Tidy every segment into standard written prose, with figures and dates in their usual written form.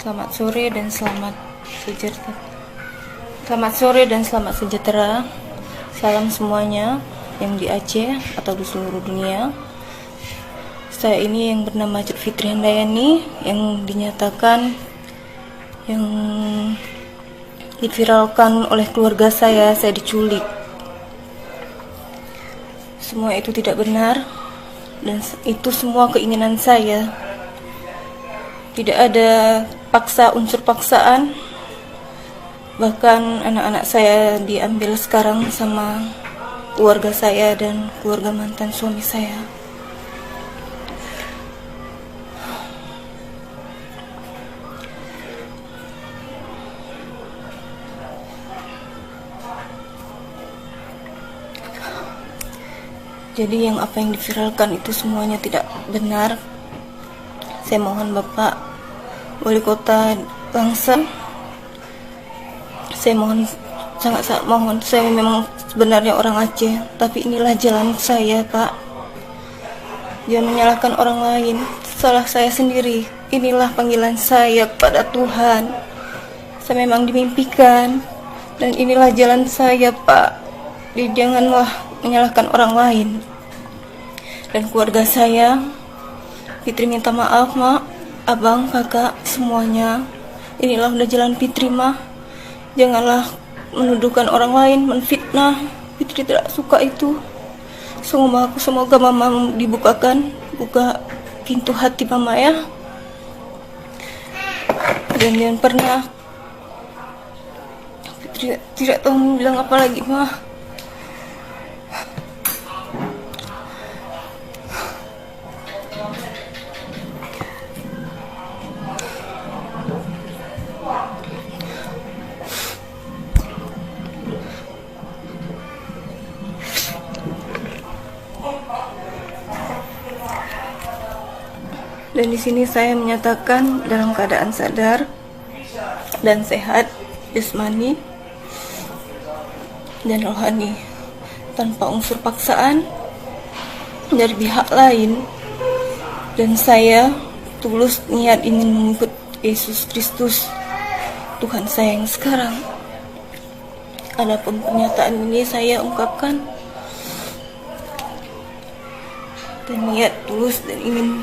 Selamat sore dan selamat sejahtera. Selamat sore dan selamat sejahtera. Salam semuanya yang di Aceh atau di seluruh dunia. Saya ini yang bernama Fitri Handayani yang dinyatakan yang diviralkan oleh keluarga saya diculik. Semua itu tidak benar dan itu semua keinginan saya. Tidak ada unsur paksaan. Bahkan anak-anak saya diambil sekarang sama keluarga saya dan keluarga mantan suami saya. Jadi apa yang diviralkan itu semuanya tidak benar. Saya mohon Bapak Wali Kota Langsa, saya mohon, sangat mohon, saya memang sebenarnya orang Aceh, tapi inilah jalan saya, Pak. Jangan menyalahkan orang lain, salah saya sendiri. Inilah panggilan saya kepada Tuhan. Saya memang dimimpikan, dan inilah jalan saya, Pak. Jadi janganlah menyalahkan orang lain. Dan keluarga saya, Fitri minta maaf, Mak, Abang, Kakak, semuanya. Inilah udah jalan Fitri, Mah. Janganlah menuduhkan orang lain, menfitnah. Fitri tidak suka itu. Semoga Mama buka pintu hati Mama ya. Dan jangan pernah Fitri tidak tahu bilang apa lagi, Mah. Dan di sini saya menyatakan dalam keadaan sadar dan sehat jasmani dan rohani, tanpa unsur paksaan dari pihak lain. Dan saya tulus niat ingin mengikut Yesus Kristus, Tuhan saya yang sekarang. Adapun pernyataan ini saya ungkapkan dan niat tulus dan ingin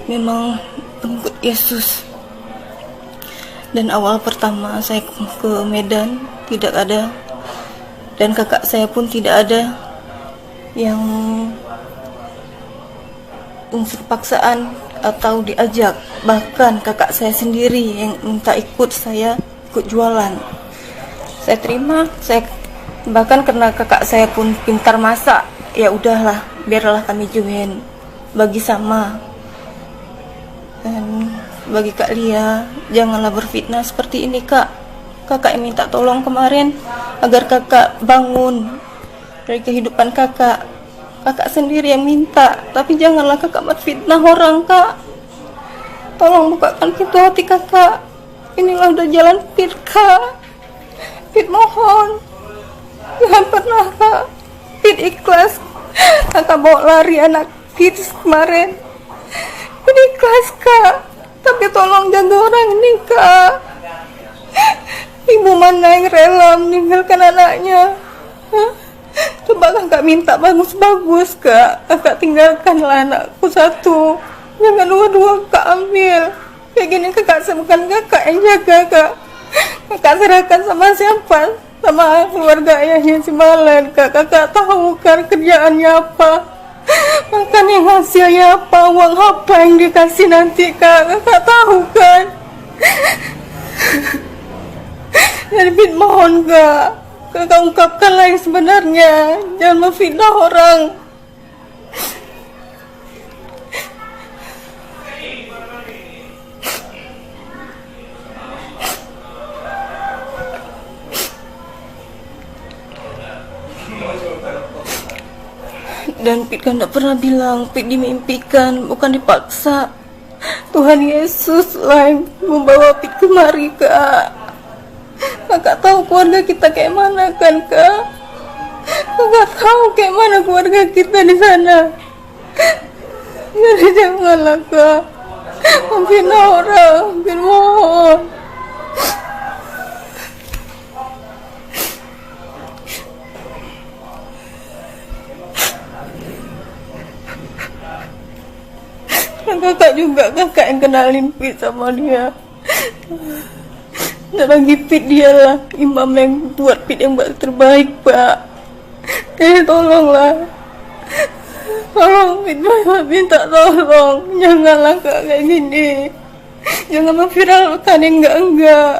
memang mengikut Yesus. Dan awal pertama saya ke Medan tidak ada, dan kakak saya pun tidak ada yang unsur paksaan atau diajak. Bahkan kakak saya sendiri yang minta ikut jualan. Saya terima, bahkan karena kakak saya pun pintar masak, ya udahlah, biarlah kami join, bagi sama. Dan bagi Kak Lia, janganlah berfitnah seperti ini, Kak. Kakak yang minta tolong kemarin agar kakak bangun dari kehidupan kakak. Kakak sendiri yang minta, tapi janganlah kakak berfitnah orang, Kak. Tolong bukakan pintu hati kakak. Inilah udah jalan Fit, Kak. Fit mohon, jangan pernah, Kak. Fit ikhlas. Kakak bawa lari anak Fit kemarin. Ini ikhlas, Kak, tapi tolong jaga orang ini, Kak. Ibu mana yang rela meninggalkan anaknya? Coba kakak minta bagus-bagus, Kak. Kakak tinggalkanlah anakku satu, jangan dua-dua Kak ambil. Kayak gini kakak bukan kakak yang jaga, Kak. Kakak serahkan sama siapa? Sama keluarga ayahnya si Malan, Kak. Kakak tahu kan kerjaannya apa? Makan yang hasilnya apa, uang apa yang dikasih nanti, Kak. Kakak tahu kan? Jadi mohon, Kak, kakak ungkapkanlah yang sebenarnya. Jangan memfitnah orang. Dan Pit kan tidak pernah bilang, Pit dimimpikan, bukan dipaksa. Tuhan Yesus lah yang membawa Pit kemari, Kak. Kakak tahu keluarga kita kayak mana kan, Kak? Kakak tahu kayak mana keluarga kita di sana. Jadi janganlah, Kak. Memfitnah orang, Pit mohon. Dan kakak juga, kakak yang kenalin Pit sama dia. Dan lagi Pit dialah imam yang buat Pit yang terbaik, Pak. Jadi tolonglah. Tolong Pit, minta tolong. Janganlah Kak kayak gini. Jangan memviralkan yang enggak-enggak.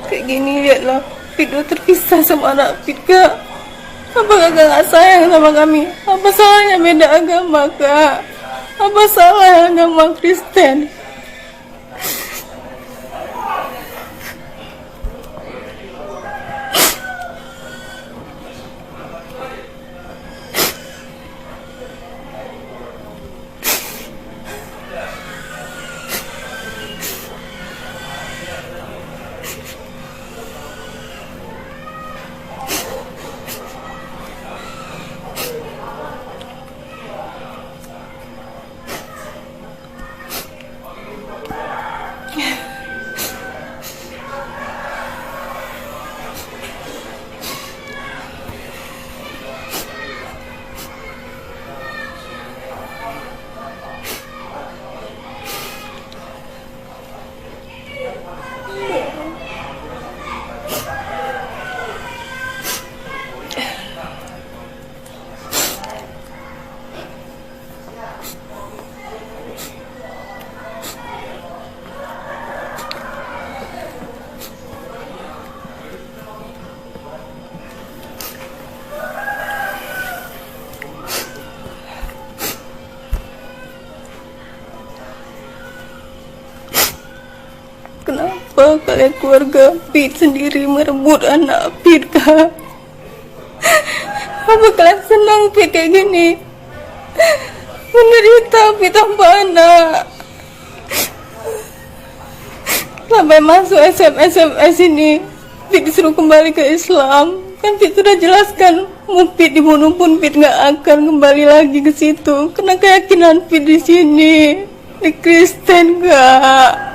Kayak gini lihatlah, Pit udah terpisah sama anak Pit, Kak. Apa kakak gak sayang sama kami? Apa salahnya beda agama, Kak? Apa salah agama Kristen? Kenapa kalian keluarga Pit sendiri merebut anak Pit, Kak? Apa kalian senang Pit kayak gini? Menderita Pit tanpa anak. Sampai masuk SMS ini, Pit disuruh kembali ke Islam. Kan Pit sudah jelaskan, mau Pit dibunuh pun Pit nggak akan kembali lagi ke situ. Karena keyakinan Pit di sini, di Kristen, Kak.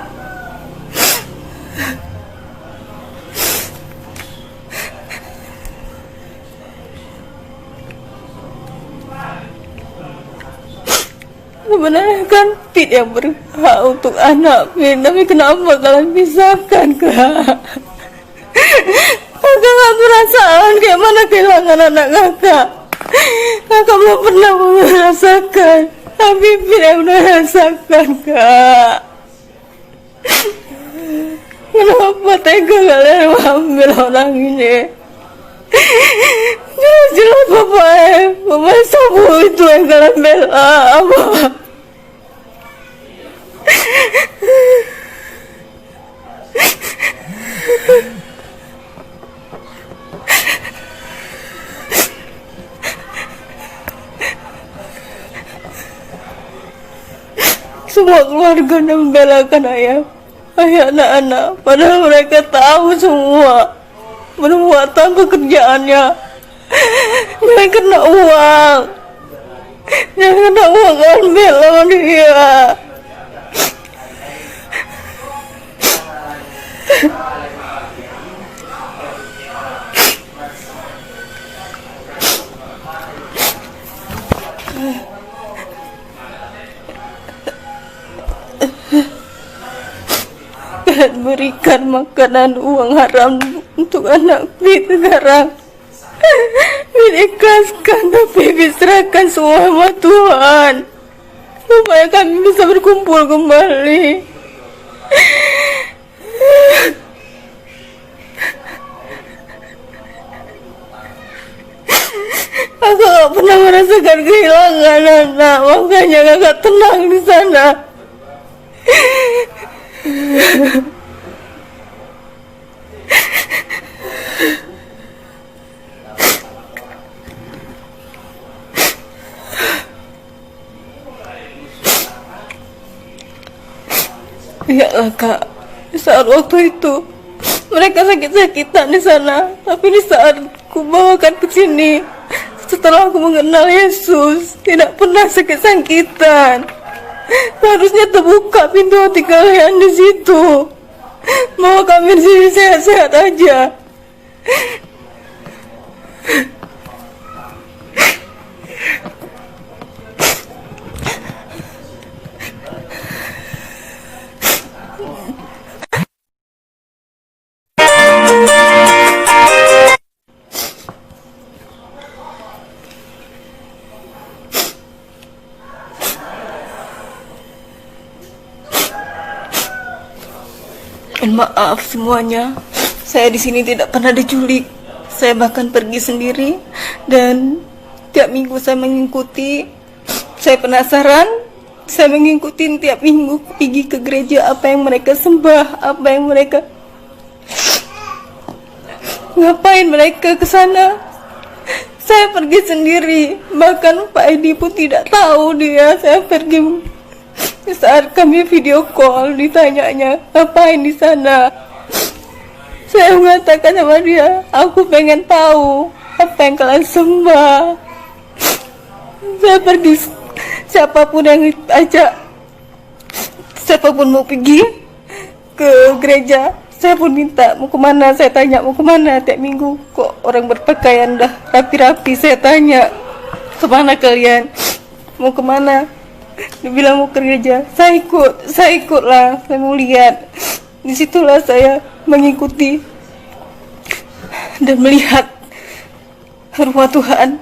Sebenarnya kan Pit yang berhak untuk anak Pit, tapi kenapa kalian pisahkan, Kak? Kakak gak perasaan kayak mana kehilangan anak kakak. Kakak belum pernah merasakan, tapi Pit yang udah rasakan, Kak. Kenapa tega kalian mengambil orang ini? Jelas-jelas bapak sabu itu yang kalian bela, apa? Semua keluarga membelakan ayah anak-anak, padahal mereka tahu semua perbuatan pekerjaannya. Jangan kena uang, jangan kena uang kan bela dia. Dan berikan makanan uang haram untuk anak Pit sekarang. Pit ikhlaskan, tapi Pit serahkan semua sama Tuhan, supaya kami bisa berkumpul kembali. Aku gak pernah merasakan kehilangan anak, makanya kakak tenang di sana. Lihatlah Kak, saat waktu itu mereka sakit-sakitan di sana, tapi di saat ku bawakan ke sini, setelah aku mengenal Yesus, tidak pernah sakit-sakitan. Seharusnya terbuka pintu hati kalian di situ. Mau kami di sini sehat-sehat aja. Dan maaf semuanya, saya di sini tidak pernah diculik. Saya bahkan pergi sendiri dan tiap minggu saya mengikuti. Saya penasaran, saya mengikuti tiap minggu pergi ke gereja, apa yang mereka sembah, apa yang mereka ngapain mereka ke sana. Saya pergi sendiri, bahkan Pak Edi pun tidak tahu dia. Saya pergi. Saat kami video call, ditanyanya ngapain di sana, saya mengatakan sama dia, aku pengen tahu apa yang kalian sembah. Saya pergi, siapapun yang ajak, siapapun mau pergi ke gereja, saya pun minta mau kemana. Saya tanya mau kemana tiap minggu, kok orang berpakaian dah rapi-rapi. Saya tanya kemana kalian, mau kemana. Dia bilang mau ke gereja. Saya ikutlah. Saya mau lihat. Disitulah saya mengikuti dan melihat rumah Tuhan.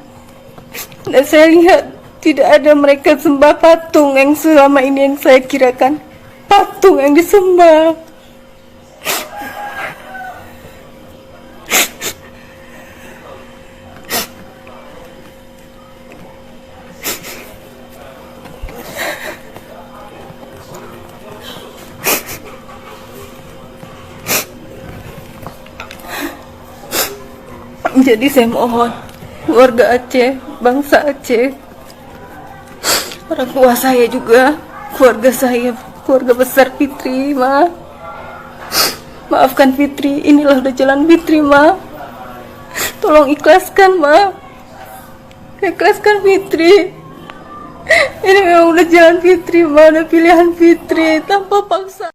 Dan saya lihat tidak ada mereka sembah patung yang selama ini yang saya kirakan patung yang disembah. Jadi saya mohon keluarga Aceh, bangsa Aceh, orang tua saya juga, keluarga saya, keluarga besar Fitri, maafkan Fitri, inilah udah jalan Fitri, tolong ikhlaskan, ikhlaskan Fitri, ini memang udah jalan Fitri, udah pilihan Fitri, tanpa paksa.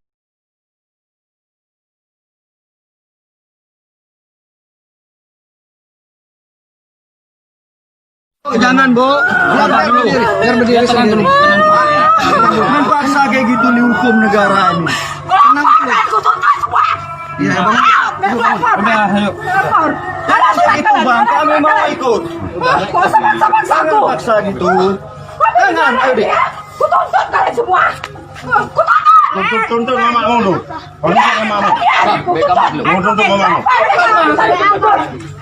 Jangan, Bu. Biar berdiri sendiri. Jangan paksa kayak gitu dihukum negara ini. Tenang dulu. Iya, Bang. Udah, ayo. Itu, Bang. Kami mau ikut. Jangan paksa gitu. Jangan, ayo deh. Kutuntut kalian semua. Tuntut mama dulu. Tuntut mama. Tuntut mama.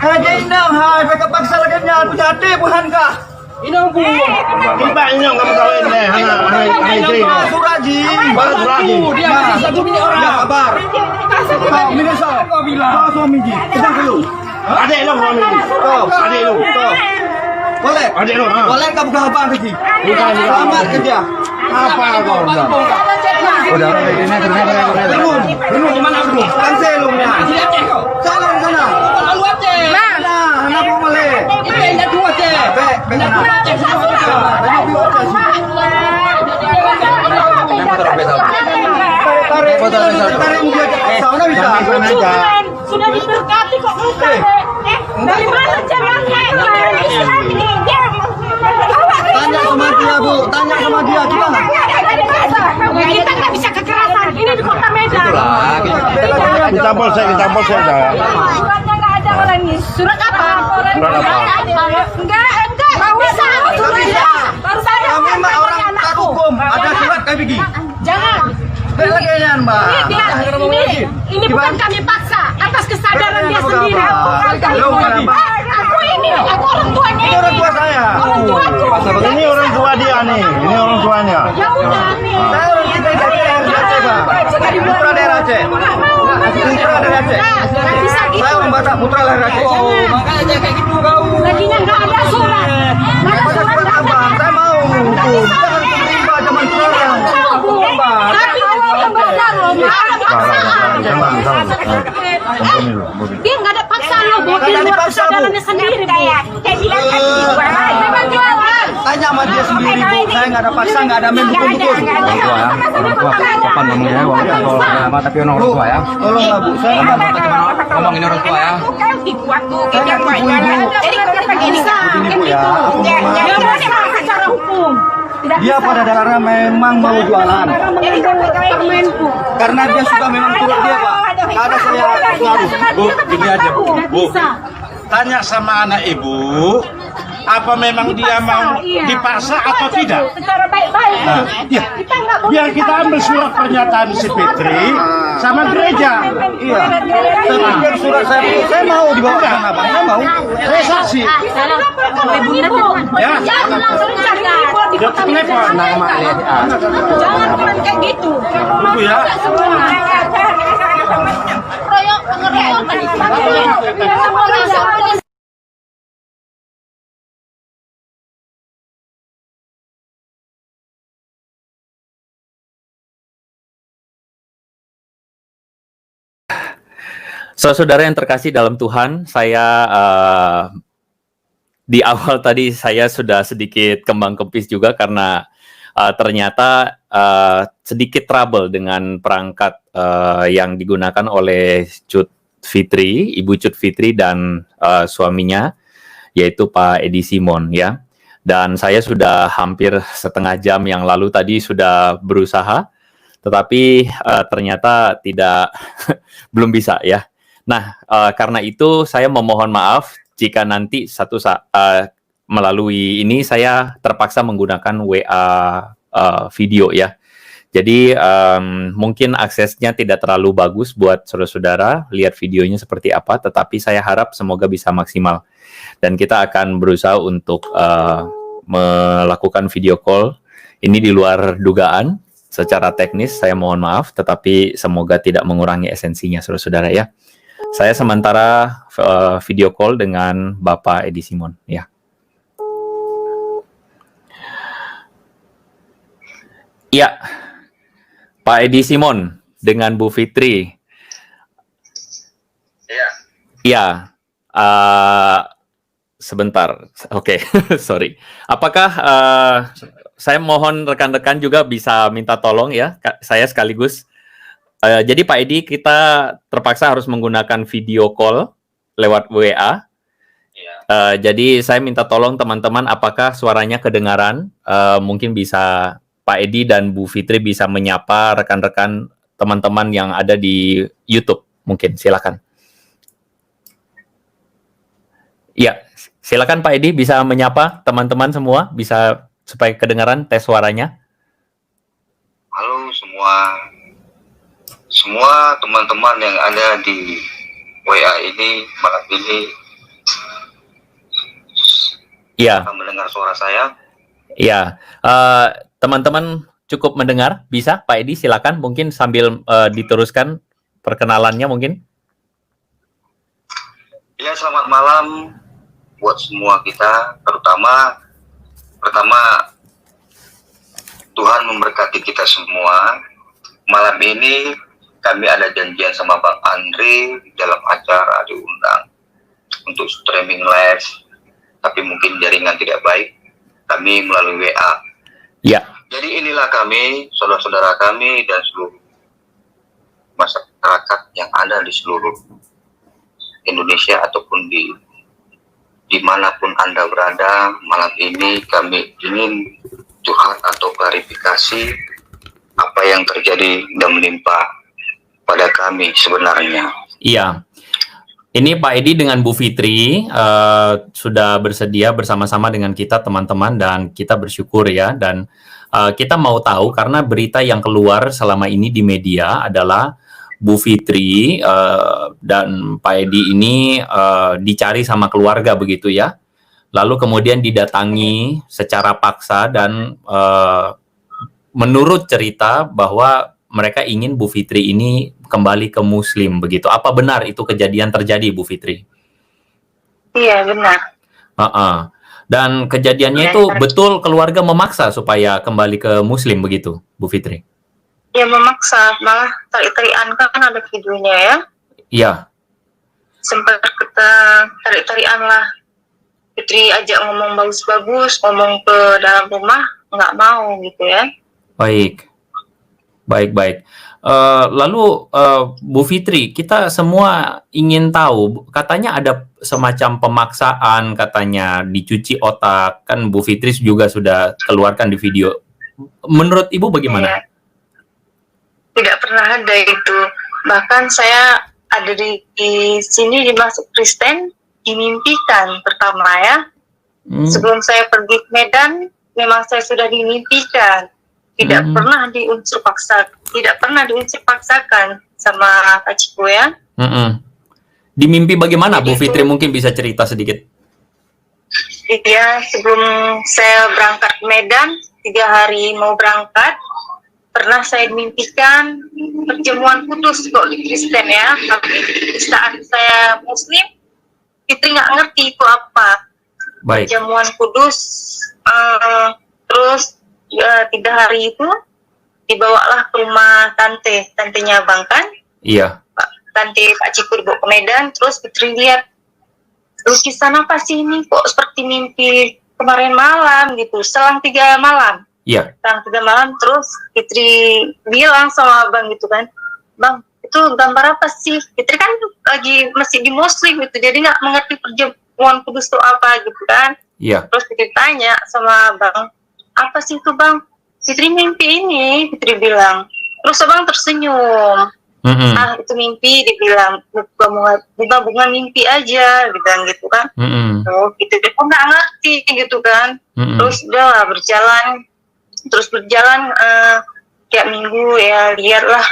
Kayak indang, hai, mereka paksa lagi nyal jati bukan kah? Indang bu. Tiba indang kamu kawin deh, hai itu. Suraji. Suraji. Dia satu miliar orang. Ya kabar. Kau minasa. Kau bilang. Kau suami ji. Kita dulu. Adek lo suami ji. Kau. Adek lo. Kau. Boleh. Adek lo. Boleh kau buka apa lagi? Selamat kerja. Apa kau bilang? Udah, ini belum di mana belum? Kan selumnya. Sana sana. Lalu aja. Mana? Anak mau boleh. Ini dua aja. Benar. Sudah diberkati kok bukan? Dari mana caranya? Tanya sama dia, Bu. Tanya sama dia gimana? Kita nggak bisa kekerasan. Ini di kota Medan. Kita polsek dah. Suratnya nggak ada orang ini. Surat apa? Surat apa? Enggak. Nggak bisa. Suratnya. Baru saja. Kamu mah orang terhukum. Ada surat kayak begini. Jangan. Belakangan, Mbak. Ini bukan kami paksa. Atas kesadaran dia sendiri. Aku orang tuanya. Ini orang tua saya. Orang tuaku. Ini orang tua dia nih. Ini orang tuanya. Ya udah nih. Saya orang kita dari Aceh, Pak. Putra daerah Aceh. Putra dari Aceh. Saya orang Batak, putra dari Aceh. Makanya kayak gitu kau. Laginya nggak ada surat. Nggak ada surat. Saya mau hukum. Jangan terima zaman sekarang. Tapi kalau yang benar loh. tanya sama dia sendiri, Bu. Saya nggak ada paksa, nggak ada main dukun-dukun. Orang tua ya, orang tua kapan ngomongnya walaupun kalau agama tapi orang Bu, tua ya. tolonglah Bu, saya nggak mau Ngomong ini orang tua ya. Saya nggak tipu Ibu. Begini Bu ya, aku mohon maaf. secara hukum. Dia pada dasarnya memang mau jualan. Karena dia suka memang turut dia, Pak. Nggak ada saya ngaruh. Bu, gini aja Bu. Bu, Bisa. tanya sama anak ibu, apa memang dia mau dipaksa atau tidak? Secara baik-baik. Nah, iya. Kita nggak boleh Biar kita ambil surat pernyataan si Fitri sama gereja. Iya. Tapi biar surat saya mau dibawa ke sana, Pak. Saya mau. Saya saksi. Ya. Jangan langsung cari impor di kota Telepon. Nama LSA. Jangan kayak gitu. Ibu ya. Royok pengeroyokan. Saudara yang terkasih dalam Tuhan, saya di awal tadi saya sudah sedikit kembang kempis juga karena ternyata sedikit trouble dengan perangkat yang digunakan oleh Cut Fitri, Ibu Cut Fitri dan suaminya, yaitu Pak Edi Simon ya. Dan saya sudah hampir setengah jam yang lalu tadi sudah berusaha, tetapi ternyata tidak belum bisa ya. Nah, karena itu saya memohon maaf jika nanti satu saat melalui ini saya terpaksa menggunakan WA video ya. Jadi mungkin aksesnya tidak terlalu bagus buat saudara-saudara lihat videonya seperti apa, tetapi saya harap semoga bisa maksimal. Dan kita akan berusaha untuk melakukan video call. Ini di luar dugaan. Secara teknis saya mohon maaf, tetapi semoga tidak mengurangi esensinya saudara-saudara ya. Saya sementara video call dengan Bapak Edi Simon ya. Ya, Pak Edi Simon dengan Bu Fitri. Iya. Ya, sebentar. Oke, sorry. Apakah saya mohon rekan-rekan juga bisa minta tolong ya, saya sekaligus. Jadi Pak Edi, kita terpaksa harus menggunakan video call lewat WA. Jadi saya minta tolong teman-teman, apakah suaranya kedengaran? Mungkin bisa Pak Edi dan Bu Fitri bisa menyapa rekan-rekan teman-teman yang ada di YouTube. Mungkin, silakan. Ya, silakan Pak Edi bisa menyapa teman-teman semua, bisa supaya kedengaran tes suaranya. Halo semua teman-teman yang ada di WA ini malam ini. Iya. Mendengar suara saya? Iya. Teman-teman cukup mendengar, bisa Pak Edi silakan mungkin sambil diteruskan perkenalannya mungkin. Ya, selamat malam buat semua kita, pertama Tuhan memberkati kita semua. Malam ini kami ada janjian sama Bang Andri dalam acara diundang untuk streaming live, tapi mungkin jaringan tidak baik, kami melalui WA. Ya. Jadi inilah kami, saudara-saudara kami dan seluruh masyarakat yang ada di seluruh Indonesia ataupun dimanapun Anda berada. Malam ini kami ingin curhat atau klarifikasi apa yang terjadi dan menimpa pada kami sebenarnya. Iya. Ini Pak Edi dengan Bu Fitri sudah bersedia bersama-sama dengan kita teman-teman dan kita bersyukur ya, dan kita mau tahu karena berita yang keluar selama ini di media adalah Bu Fitri dan Pak Edi ini dicari sama keluarga begitu ya. Lalu kemudian didatangi secara paksa dan menurut cerita bahwa mereka ingin Bu Fitri ini kembali ke Muslim begitu. Apa benar itu kejadian terjadi Bu Fitri? Iya benar. Dan kejadiannya itu betul keluarga memaksa supaya kembali ke Muslim begitu Bu Fitri? Ya memaksa, malah tarik-tarian kan ada videonya ya. Iya. Sempat kita tarik-tarian lah. Fitri ajak ngomong bagus-bagus, ngomong ke dalam rumah, nggak mau gitu ya. Baik, baik. Lalu Bu Fitri, kita semua ingin tahu, katanya ada semacam pemaksaan, katanya dicuci otak, kan Bu Fitri juga sudah keluarkan di video. Menurut Ibu bagaimana? Ya, tidak pernah ada itu. Bahkan saya ada di sini dimasuk Kristen, dimimpikan pertama ya. Sebelum saya pergi ke Medan, memang saya sudah dimimpikan. Tidak pernah diunsur paksakan sama Pak Ciko ya. Di mimpi bagaimana Bu Fitri, mungkin bisa cerita sedikit? Iya, sebelum saya berangkat ke Medan, 3 hari mau berangkat, pernah saya dimimpikan perjamuan kudus kok di Kristen ya. Tapi saat saya Muslim, Fitri nggak ngerti itu apa. Baik. Perjamuan kudus, terus 3 hari itu dibawalah ke rumah tantenya Abang kan? Iya. Tante Pak Cikur dibawa ke Medan, terus Fitri lihat lukisan apa sih ini kok seperti mimpi kemarin malam gitu, selang 3 malam. Iya. Selang 3 malam, terus Fitri bilang sama Abang gitu kan, Bang, itu gambar apa sih? Fitri kan lagi masih di Muslim gitu, jadi nggak mengerti perjamuan kudus itu apa gitu kan. Iya. Terus Fitri tanya sama Abang, apa sih itu Bang? Fitri mimpi ini, Fitri bilang. Terus Abang tersenyum. Ah, itu mimpi, dibilang bunga-bunga mimpi aja, dibilang gitu kan. Oh, gitu deh, kok nggak ngerti gitu kan. Terus udah lah berjalan tiap minggu ya, lihatlah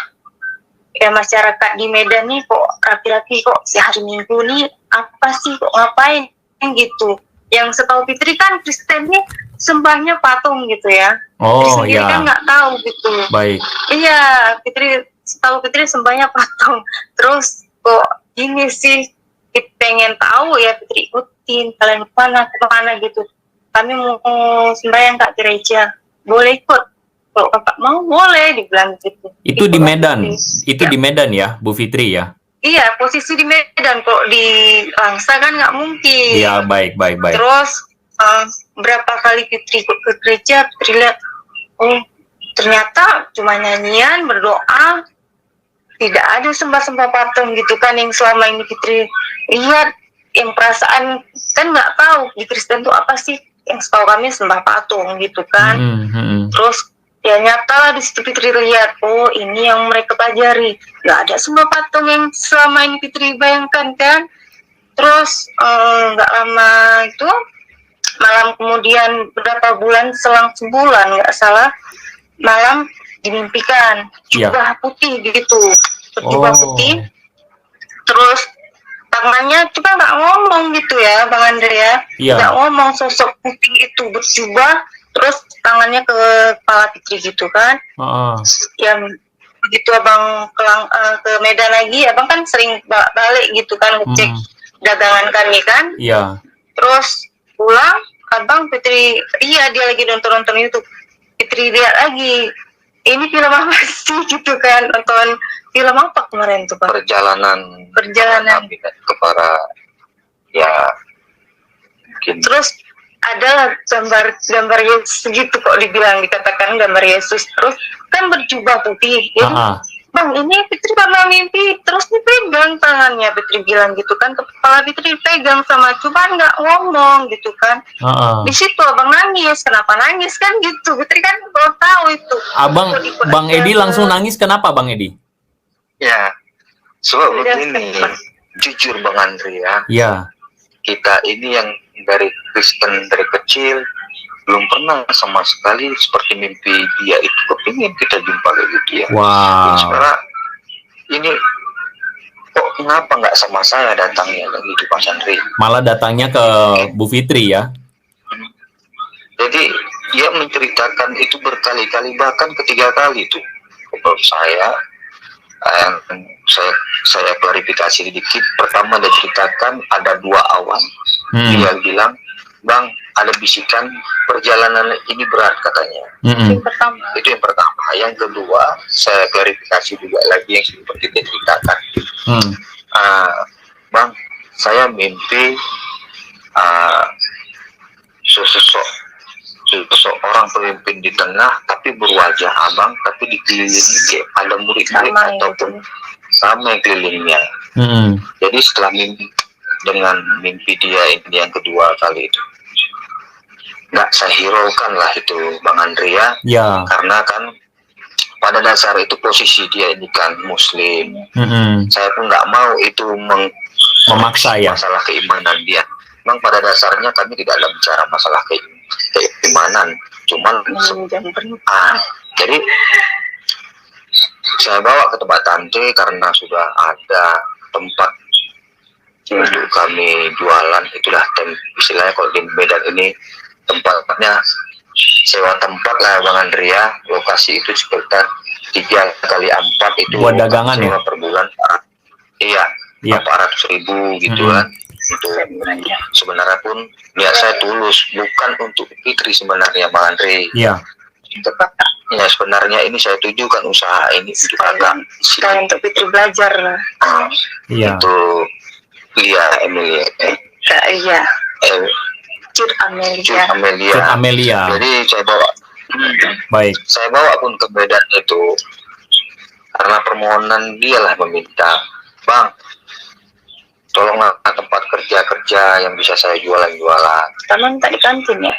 ya masyarakat di Medan nih kok rapi-rapi, kok sehari Minggu nih apa sih, kok ngapain gitu. Yang setahu Fitri kan Kristen nih sembahnya patung gitu ya. Oh iya. Kan nggak tahu gitu. Baik. Iya, setahu Fitri sembahnya patung. Terus kok gini sih, pengen tahu ya, Fitri ikutin kalian kemana gitu. Kami mau sembahyang Kak gereja, boleh ikut? Kalau kakak mau boleh, dibilang gitu. Itu di Medan, itu di Medan ya, Bu Fitri ya? Iya, posisi di Medan, kok di Langsa kan nggak mungkin. Iya, baik. Terus berapa kali Fitri ikut ke gereja, Fitri lihat, oh ternyata cuma nyanyian, berdoa, tidak ada sembah-sembah patung gitu kan yang selama ini Fitri lihat. Yang perasaan kan nggak tahu di Kristen tuh apa sih, yang setahu kami sembah patung gitu kan. Terus ya nyata di situ Fitri lihat, oh ini yang mereka pelajari, nggak ada sembah patung yang selama ini Fitri bayangkan kan. Terus nggak lama itu, malam kemudian beberapa bulan, selang sebulan nggak salah, malam dimimpikan jubah putih gitu, berjubah putih, terus tangannya coba nggak ngomong gitu ya Bang Andre ya, nggak ngomong, sosok putih itu berjubah, terus tangannya ke kepala Fitri gitu kan. Yang begitu Abang ke Medan lagi, Abang kan sering balik gitu kan, ngecek dagangan kami kan. Terus pulang, Abang Fitri, dia lagi nonton YouTube, Fitri lihat lagi, ini film apa sih gitu kan, nonton film apa kemarin tuh Pak? Perjalanan ke para ya mungkin. Terus ada gambar Yesus gitu kok, dikatakan gambar Yesus, terus kan berjubah putih. Jadi Bang, ini Fitri pernah mimpi, terus dipegang tangannya, Fitri bilang gitu kan, kepala Fitri pegang sama, cuma nggak ngomong gitu kan. Di situ Abang nangis, kenapa nangis kan gitu, Fitri kan belum tahu itu. Bang Edi langsung nangis, kenapa Bang Edi? Ya, sebab begini, jujur Bang Andri ya. Iya. Kita ini yang dari Kristen dari kecil belum pernah sama sekali seperti mimpi dia itu kepingin kita jumpa lagi dia. Wow. Sekarang ini kok kenapa nggak sama saya datangnya lagi di Mas Andri? Malah datangnya ke Bu Fitri ya? Jadi dia menceritakan itu berkali-kali, bahkan ketiga kali itu. Kalau saya klarifikasi sedikit. Pertama dia ceritakan ada 2 awan. Dia bilang, Bang, ada bisikan perjalanan ini berat katanya. Itu yang pertama. Yang kedua, saya klarifikasi juga lagi yang seperti dia ceritakan. Bang, saya mimpi uh, seseorang pemimpin di tengah tapi berwajah abang, tapi dikelilingi kayak ada murid-murid ataupun sama kelilingnya. Jadi setelah mimpi dia ini yang kedua kali itu, nggak saya hiraukan lah itu Bang Andrea, karena kan pada dasar itu posisi dia ini kan muslim. Saya pun nggak mau itu memaksa ya masalah keimanan dia. Memang pada dasarnya kami tidak ada bicara masalah keimanan, cuman jadi saya bawa ke tempat tante karena sudah ada tempat untuk kami jualan. Itulah istilahnya kalau di Medan ini tempatnya sewa tempat lah Bang Andrea. Lokasi itu sekitar 3 kali 4 itu buat dagangan ya per bulan. Iya, 400.000 gitu kan. Untuk sebenarnya pun niat saya tulus, bukan untuk Fitri sebenarnya Bang Andre. Iya. Ya sebenarnya ini saya tujukan usaha ini untuk agak untuk Fitri belajar lah. Iya. Untuk Lia Emilia. Iya. Cut Amelia. Jadi saya bawa. Baik. Saya bawa pun ke Medan itu karena permohonan dia lah meminta, Bang, tolonglah tempat kerja yang bisa saya jualan. Pertama minta di kantin ya.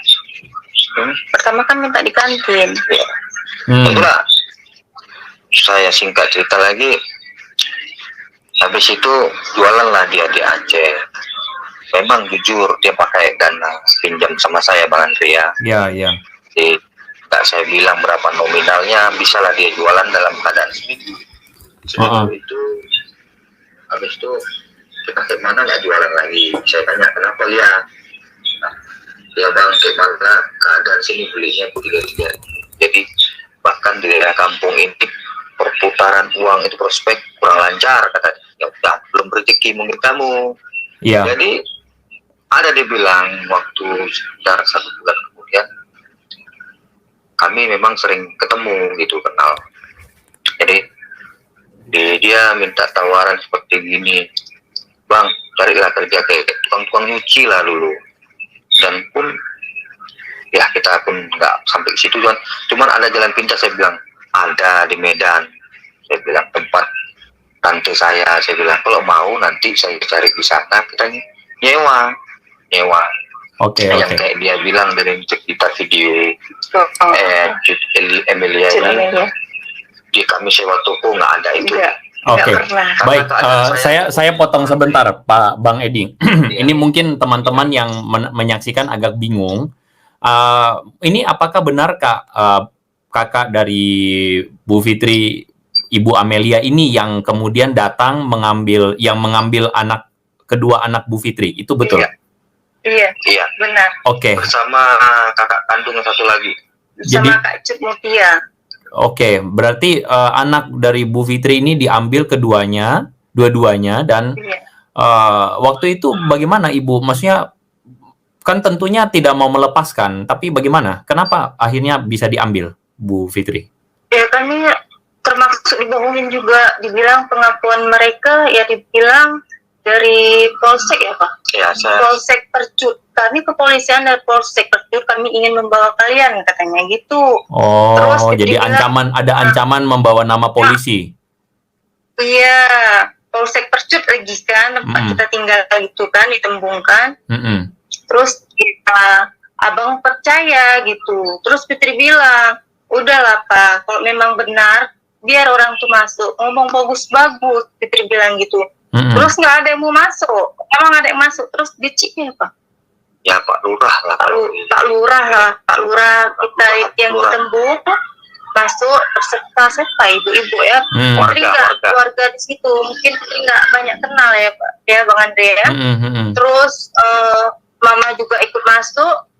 Pertama kan minta di kantin. Ya. Itulah saya singkat cerita lagi. Habis itu jualan lah dia di Aceh. Memang jujur dia pakai dana pinjam sama saya Bang Andrea. Iya. Jadi tak saya bilang berapa nominalnya, bisalah dia jualan dalam keadaan seminggu. Itu habis itu kita kemana nggak jualan lagi. Saya tanya kenapa lihat. Dia Bang kemana keadaan sini belinya tiga. Jadi bahkan di daerah kampung ini perputaran uang itu prospek kurang lancar kata dia. Ya udah belum rezeki mungkin kamu. Iya. Jadi ada dia bilang waktu sekitar 1 bulan kemudian kami memang sering ketemu gitu kenal. Jadi dia minta tawaran seperti gini, Bang carilah kerja kayak tukang nyuci lah dulu. Dan pun ya kita pun nggak sampai ke situ kan. Cuman ada jalan pintas saya bilang ada di Medan. Saya bilang tempat tante saya bilang kalau mau nanti saya cari di sana kita nyewa. Oke. Yang kayak dia bilang dari cerita video Emilia ini di kami sewa toko nggak ada itu. Oke. Baik, saya potong sebentar Pak Bang Edi. Ini mungkin teman-teman yang menyaksikan agak bingung. Ini apakah benar kakak dari Bu Fitri, Ibu Amelia ini yang kemudian datang mengambil kedua anak Bu Fitri, itu betul? Iya, benar. Oke. Bersama kakak kandung satu lagi. Bersama Kak Cut Mutia. Oke, berarti anak dari Bu Fitri ini diambil dua-duanya dan waktu itu bagaimana Ibu? Maksudnya kan tentunya tidak mau melepaskan, tapi bagaimana? Kenapa akhirnya bisa diambil Bu Fitri? Ya kami termasuk dibohongin juga, dibilang pengakuan mereka ya dibilang dari Polsek ya Pak? Ya, Polsek Percut. Kami kepolisian dari Polsek Percut, kami ingin membawa kalian katanya gitu. Oh, terus jadi ada ancaman membawa nama polisi? Iya, Polsek Percut lagi kan, tempat kita tinggal gitu kan, ditembungkan. Terus abang percaya gitu. Terus Fitri bilang, udahlah Pak, kalau memang benar, biar orang tuh masuk. Ngomong bagus-bagus, Fitri bilang gitu. Terus nggak ada yang mau masuk. Emang ada yang masuk, terus diciknya Pak? Ya Pak Lurah lah. Pak Lurah kita yang ditembung masuk berserta siapa ibu-ibu ya. Keluarga di situ. Mungkin nggak banyak kenal ya Pak, ya Bang Andre ya. Terus Mama juga ikut masuk.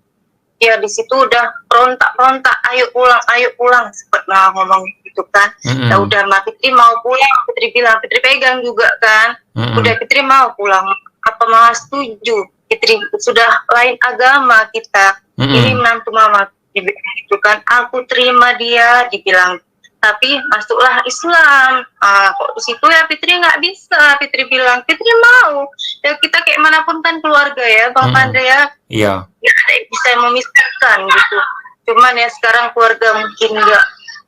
Ya di situ udah rontak, ayo pulang, sempet ngomong gitu kan. Ya udah Mbak Fitri mau pulang, Fitri bilang, Fitri pegang juga kan. Udah Fitri mau pulang, apa Mama setuju? Fitri sudah lain agama kita. Ini menantu Mama, dibilang gitu kan. Aku terima dia, dibilang tapi masuklah Islam. Kok di situ ya Fitri nggak bisa. Fitri bilang, Fitri mau. Ya kita kayak manapun kan keluarga ya, Bang Andre ya. Iya. Ya ada yang bisa memisahkan gitu. Cuman ya sekarang keluarga mungkin nggak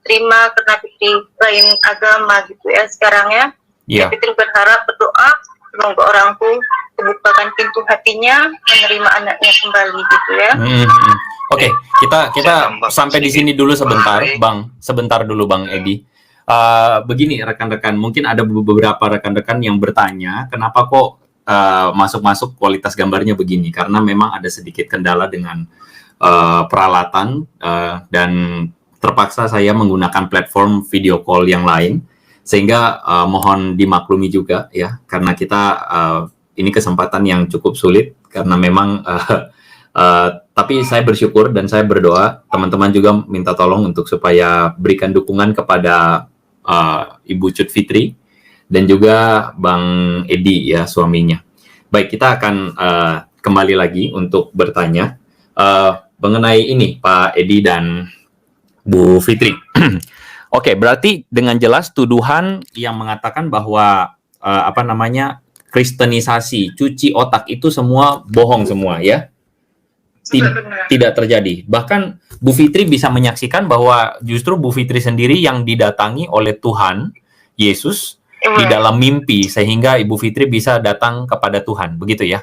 terima karena Fitri lain agama gitu ya sekarang ya. Iya. Fitri berharap, berdoa semoga orangku terbukakan pintu hatinya menerima anaknya kembali gitu ya. Oke, kita sampai di sini dulu sebentar, Bang. Sebentar dulu, Bang Edi. Begini rekan-rekan, mungkin ada beberapa rekan-rekan yang bertanya, kenapa kok masuk-masuk kualitas gambarnya begini? Karena memang ada sedikit kendala dengan peralatan dan terpaksa saya menggunakan platform video call yang lain, sehingga mohon dimaklumi juga ya, karena kita ini kesempatan yang cukup sulit karena memang tapi saya bersyukur dan saya berdoa, teman-teman juga minta tolong untuk supaya berikan dukungan kepada Ibu Cut Fitri dan juga Bang Edi ya, suaminya. Baik, kita akan kembali lagi untuk bertanya mengenai ini Pak Edi dan Bu Fitri. Oke, berarti dengan jelas tuduhan yang mengatakan bahwa kristenisasi, cuci otak itu semua bohong semua ya. Tidak terjadi. Bahkan Bu Fitri bisa menyaksikan bahwa justru Bu Fitri sendiri yang didatangi oleh Tuhan Yesus di dalam mimpi, sehingga Ibu Fitri bisa datang kepada Tuhan, begitu ya?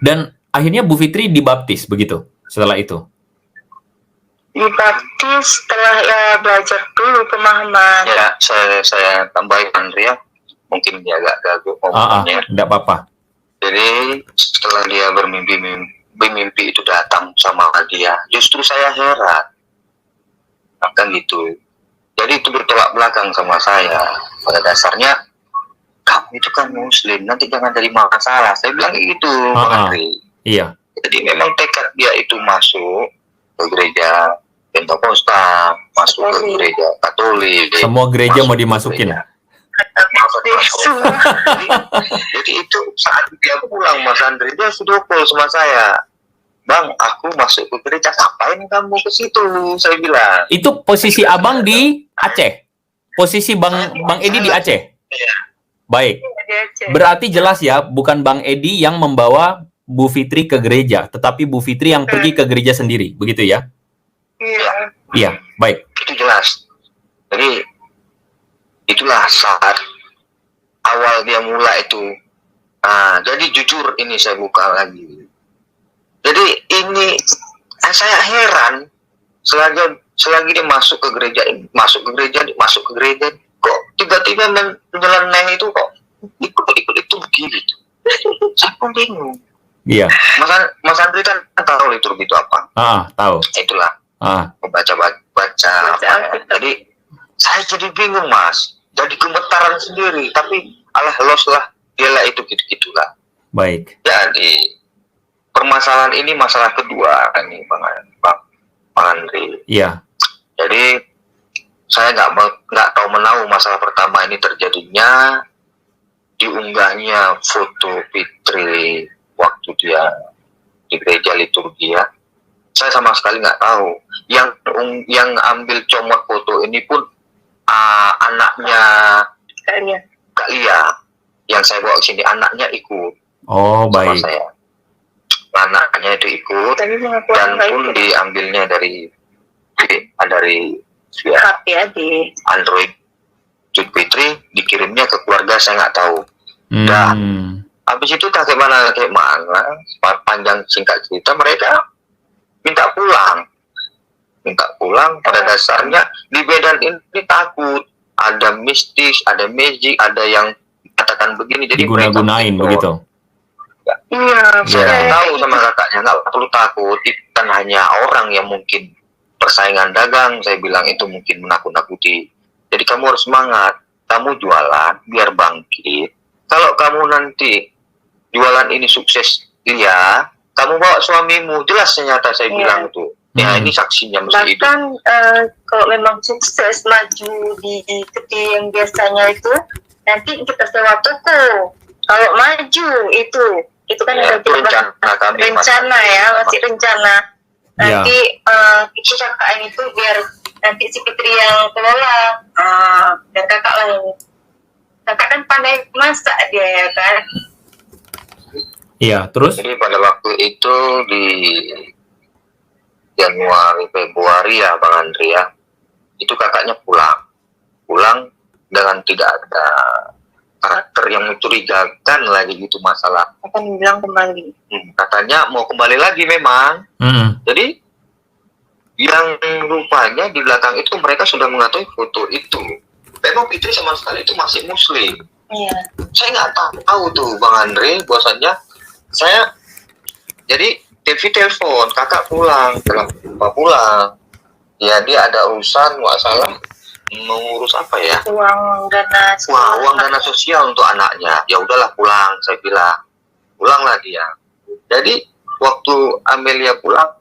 Dan akhirnya Bu Fitri dibaptis, begitu, setelah itu? Dibaptis setelah ya belajar dulu pemahaman. Ya, saya tambahin Andrea, mungkin dia agak gagal ngomongnya. Tidak apa-apa. Jadi setelah dia bermimpi itu datang sama dia, justru saya heran, kan gitu. Jadi itu bertolak belakang sama saya. Pada dasarnya kamu itu kan Muslim, nanti jangan jadi masalah. Saya bilang gitu, Pak Andri. Iya. Jadi memang tekad dia itu masuk ke gereja Pentakosta, masuk ke gereja Katolik. Semua gereja mau dimasukin. Jadi itu saat dia pulang, Mas Andri, dia sudah call sama saya, Bang, aku masuk ke gereja, ngapain kamu ke situ? Saya bilang. Itu posisi abang di Aceh, posisi Bang Edi di Aceh. Iya. Baik. Berarti jelas ya, bukan Bang Edi yang membawa Bu Fitri ke gereja, tetapi Bu Fitri yang pergi ke gereja sendiri, begitu ya? Iya. Iya, baik. Itu jelas. Jadi itulah saat awal dia mulai itu. Jadi jujur ini saya buka lagi. Jadi ini saya heran selagi dia masuk ke gereja, kok tiba-tiba menyeleneh itu kok ikut itu begini. Saya pun bingung. Iya. Mas Andri kan tahu liturgi itu apa? Tahu. Itulah. Baca. Jadi saya jadi bingung, Mas. Jadi gemetaran sendiri, tapi los lah, dialah itu gitu-gitulah. Baik. Jadi permasalahan ini masalah kedua nih, Bang Andri. Iya. Jadi saya nggak tahu menahu masalah pertama ini terjadinya diunggahnya foto Fitri waktu dia di gereja liturgi ya. Saya sama sekali nggak tahu. Yang ambil comot foto ini pun anaknya Kak Lia yang saya bawa ke sini, anaknya ikut. Oh, baik. Sama saya. Anaknya itu ikut dan pun diambilnya dari HP di Android Cut Fitri, dikirimnya ke keluarga saya nggak tahu. Dan habis itu kayak mana panjang singkat cerita mereka minta pulang. Pada dasarnya di Medan ini takut, ada mistis, ada magic, ada yang katakan begini, jadi diguna-gunain begitu. Iya, saya tahu sama kakaknya, nggak perlu takut, itu kan hanya orang yang mungkin persaingan dagang. Saya bilang itu mungkin menakut-nakuti. Jadi kamu harus semangat, kamu jualan biar bangkit. Kalau kamu nanti jualan ini sukses, kamu bawa suamimu, jelas ternyata saya bilang itu. Ya ini saksinya mesti itu. Bahkan kalau memang sukses maju di yang biasanya itu, nanti kita sewa toko. Kalau maju itu kan ada rencana ya, masih rencana. Nanti itu KKN itu biar nanti si Fitri yang kelola. Dan kakak lah yang kakak kan pandai masak dia ya kan. Iya, terus? Jadi pada waktu itu di Januari Februari ya Bang Andri ya, itu kakaknya pulang dengan tidak ada karakter yang mencurigakan lagi gitu masalah. Akan bilang kembali. Katanya mau kembali lagi memang. Jadi yang rupanya di belakang itu mereka sudah mengetahui foto itu. Memang Fitri sama sekali itu masih muslim. Iya. Saya nggak tahu tuh Bang Andre, bahwasannya saya jadi Devi telepon kakak pulang, kenapa pulang? Ya dia ada urusan nggak salah mengurus apa ya? Uang dana. Wah, uang dana sosial untuk anaknya. Ya udahlah pulang, saya bilang. Pulanglah dia. Jadi waktu Amelia pulang,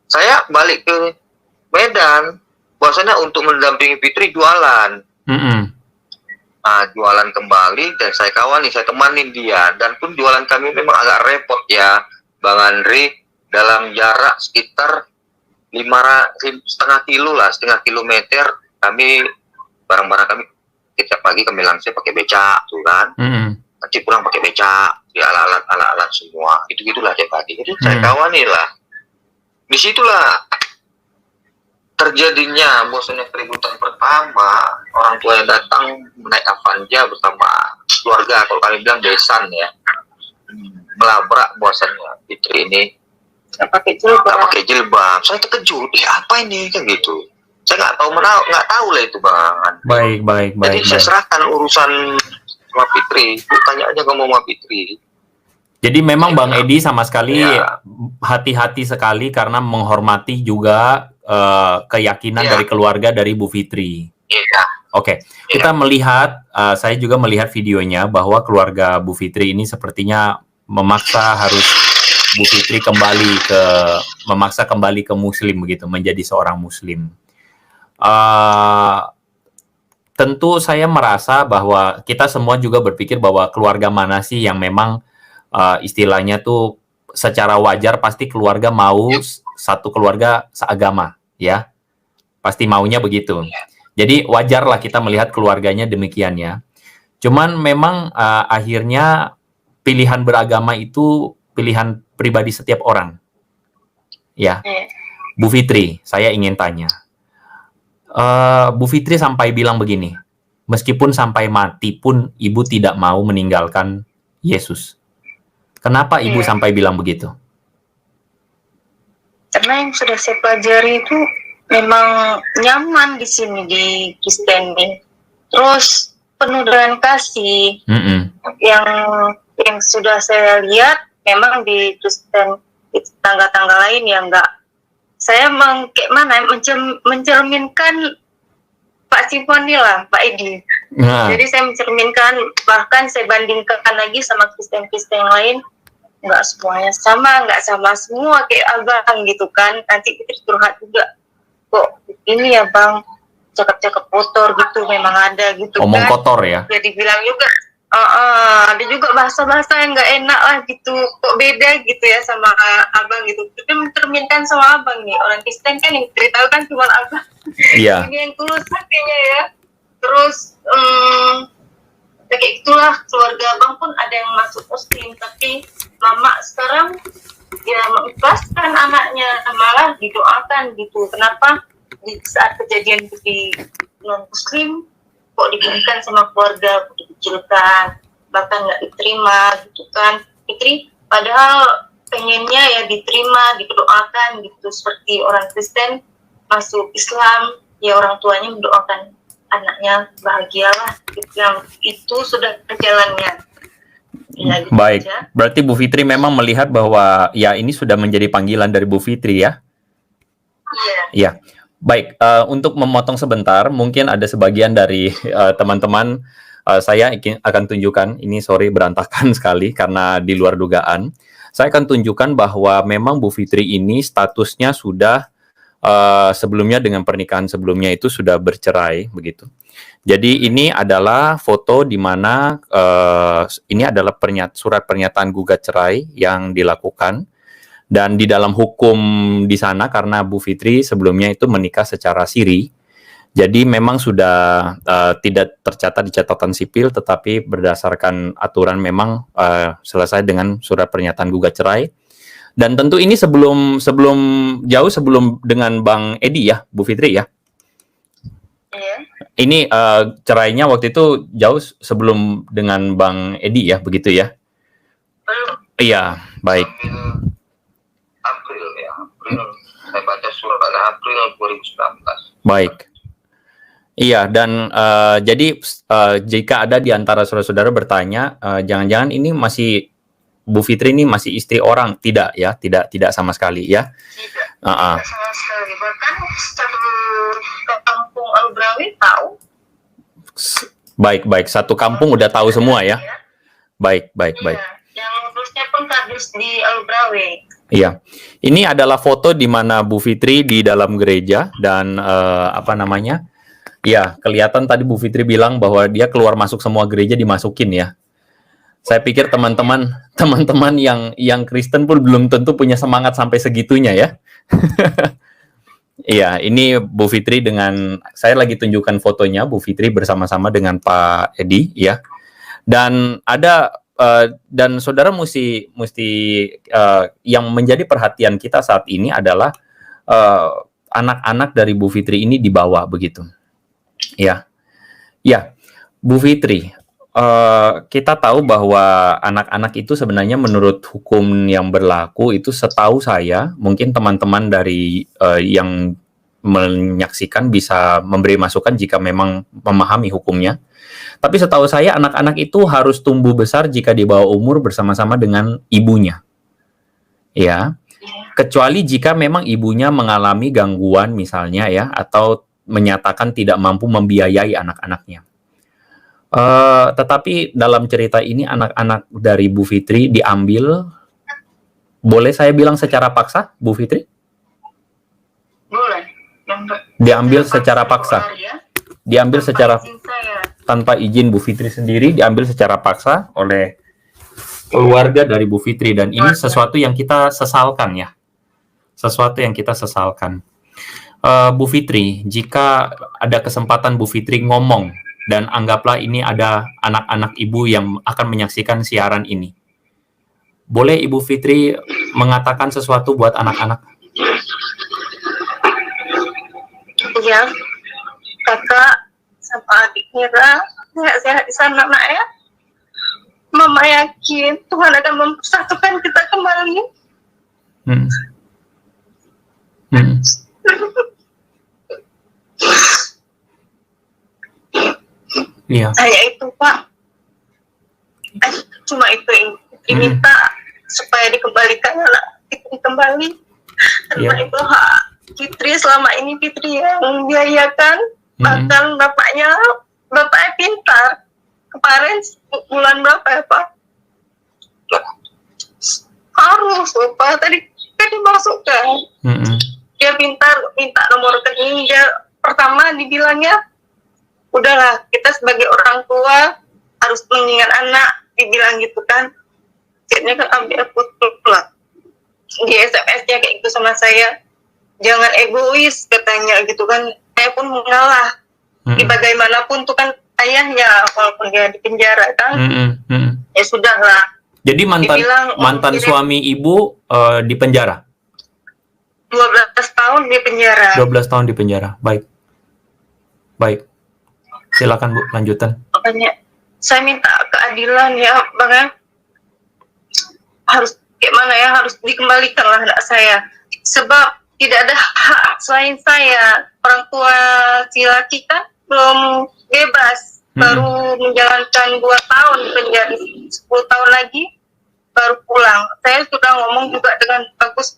saya balik ke Medan, bahwasanya untuk mendampingi Fitri jualan. Nah, jualan kembali dan saya kawani, saya temanin dia. Dan pun jualan kami memang agak repot ya, Bang Andri, dalam jarak sekitar 5,5 kilo lah, setengah kilometer. Kami barang-barang kami setiap pagi kami langsung pakai becak, tuh kan. Nanti pulang pakai becak, di alat-alat semua, gitu-gitulah tiap pagi. Jadi saya kawani lah. Disitulah terjadinya bosannya keributan pertama, orang tua yang datang naik Avanza bersama keluarga, kalau kami bilang besan ya, melabrak bosannya Fitri ini nggak pakai jilbab. Saya terkejut, apa ini kan gitu. Saya nggak tahu lah itu Bang. Baik. Jadi saya serahkan urusan sama Fitri, tanya aja kamu sama Fitri. Jadi memang Bang Edi sama sekali hati-hati sekali karena menghormati juga keyakinan dari keluarga dari Bu Fitri. Iya. Oke, kita melihat, saya juga melihat videonya bahwa keluarga Bu Fitri ini sepertinya memaksa Bu Fitri memaksa kembali ke Muslim begitu, menjadi seorang Muslim. Tentu saya merasa bahwa kita semua juga berpikir bahwa keluarga mana sih yang memang istilahnya tuh secara wajar pasti keluarga mau satu keluarga seagama, ya. Pasti maunya begitu. Jadi wajarlah kita melihat keluarganya demikian ya. Cuman memang akhirnya pilihan beragama itu pilihan pribadi setiap orang. Ya. Bu Fitri, saya ingin tanya. Bu Fitri sampai bilang begini, meskipun sampai mati pun ibu tidak mau meninggalkan Yesus. Kenapa ibu sampai bilang begitu? Karena yang sudah saya pelajari itu memang nyaman di sini di Kristen ini. Terus penuh dengan kasih. Yang sudah saya lihat memang di Kristen di tangga-tangga lain yang enggak. Saya mencerminkan Pak Simfoni lah, Pak Edi. Jadi saya mencerminkan, bahkan saya bandingkan lagi sama Kristen-Kristen yang lain, nggak semuanya sama, nggak sama semua kayak abang gitu kan. Nanti kita curhat juga, kok ini ya bang, cakep-cakep kotor gitu, memang ada gitu. Omong kan. Kotor ya? Jadi bilang juga, ada juga bahasa-bahasa yang nggak enak lah gitu, kok beda gitu ya sama abang gitu. Tapi mencerminkan sama abang nih, orang Kristen kan yang cerita kan cuma abang. Iya. Ini yang tulus hatinya ya. Terus kayak itulah, keluarga abang pun ada yang masuk Muslim, tapi mama sekarang ya mengikhlaskan anaknya, malah didoakan gitu. Kenapa di saat kejadian di non Muslim kok diberikan sama keluarga, dikecilkan, bahkan nggak diterima gitu kan. Fitri padahal pengennya ya diterima, didoakan gitu, seperti orang Kristen masuk Islam, ya orang tuanya mendoakan anaknya bahagialah, yang itu sudah perjalanannya. Ya, gitu. Baik, aja. Berarti Bu Fitri memang melihat bahwa ya ini sudah menjadi panggilan dari Bu Fitri ya? Iya. Iya. Baik, untuk memotong sebentar, mungkin ada sebagian dari teman-teman saya akan tunjukkan, ini sorry berantakan sekali karena di luar dugaan. Saya akan tunjukkan bahwa memang Bu Fitri ini statusnya sudah sebelumnya dengan pernikahan sebelumnya itu sudah bercerai begitu. Jadi ini adalah foto di mana ini adalah surat pernyataan gugat cerai yang dilakukan Dan di dalam hukum di sana, karena Bu Fitri sebelumnya itu menikah secara siri, jadi memang sudah tidak tercatat di catatan sipil, tetapi berdasarkan aturan memang selesai dengan surat pernyataan gugat cerai. Dan tentu ini jauh sebelum dengan Bang Edi ya, Bu Fitri ya. Iya. Ini cerainya waktu itu jauh sebelum dengan Bang Edi ya, begitu ya? Belum. Iya, baik. April ya, April. Saya baca surat pada April 2019. Baik. Iya, dan jadi jika ada di antara saudara-saudara bertanya, jangan-jangan ini masih Bu Fitri ini masih istri orang? Tidak ya, tidak sama sekali ya. Tidak sama sekali. Bahkan satu kampung Alubrawi tahu. Baik, satu kampung udah tahu semua ya. Baik. Iya. Yang lurusnya pun kardus di Alubrawi. Iya, ini adalah foto di mana Bu Fitri di dalam gereja dan ya, kelihatan tadi Bu Fitri bilang bahwa dia keluar masuk semua gereja dimasukin ya. Saya pikir teman-teman yang Kristen pun belum tentu punya semangat sampai segitunya ya. Iya, ini Bu Fitri saya lagi tunjukkan fotonya Bu Fitri bersama-sama dengan Pak Edi ya. Dan dan saudara mesti yang menjadi perhatian kita saat ini adalah anak-anak dari Bu Fitri ini dibawa begitu. Ya, Bu Fitri, kita tahu bahwa anak-anak itu sebenarnya menurut hukum yang berlaku itu setahu saya, mungkin teman-teman dari yang menyaksikan bisa memberi masukan jika memang memahami hukumnya. Tapi setahu saya anak-anak itu harus tumbuh besar jika di bawah umur bersama-sama dengan ibunya. Ya, kecuali jika memang ibunya mengalami gangguan misalnya ya, atau menyatakan tidak mampu membiayai anak-anaknya. Tetapi dalam cerita ini anak-anak dari Bu Fitri diambil, boleh saya bilang secara paksa, Bu Fitri? Boleh. Diambil secara paksa. Diambil secara tanpa izin Bu Fitri sendiri, diambil secara paksa oleh keluarga dari Bu Fitri, dan ini sesuatu yang kita sesalkan ya. Sesuatu yang kita sesalkan. Bu Fitri, jika ada kesempatan Bu Fitri ngomong, dan anggaplah ini ada anak-anak ibu yang akan menyaksikan siaran ini. Boleh Ibu Fitri mengatakan sesuatu buat anak-anak? Iya, kakak sama adik Mira sehat-sehat di sana nak ya. Mama yakin Tuhan akan mempersatukan kita kembali. Iya. Hanya itu Pak. Cuma itu yang diminta supaya dikembalikan anak Fitri kembali. Karena itu hak Fitri, selama ini Fitri yang membiayakan. Bahkan bapaknya pintar. Kemarin bulan berapa ya Pak? Harus Pak, tadi kan dimasukkan. Dia pintar, minta nomor rekening. Dia pertama dibilangnya, udahlah kita sebagai orang tua harus mengingat anak, dibilang gitu kan. Akhirnya kan ambil putus lah. Di SMS-nya kayak gitu sama saya, jangan egois katanya gitu kan. Saya pun mengalah. Bagaimanapun tuh kan ayahnya, walaupun dia di penjara kan. Ya sudahlah. Jadi mantan suami ibu di penjara? 12 tahun di penjara. 12 tahun di penjara. Baik. Silakan Bu, lanjutan. Makanya saya minta keadilan ya Bang ya. Harus gimana ya, harus dikembalikan lah anak saya. Sebab tidak ada hak selain saya. Orang tua si laki kan belum bebas. Baru menjalankan 2 tahun di penjara, 10 tahun lagi baru pulang. Saya sudah ngomong juga dengan bagus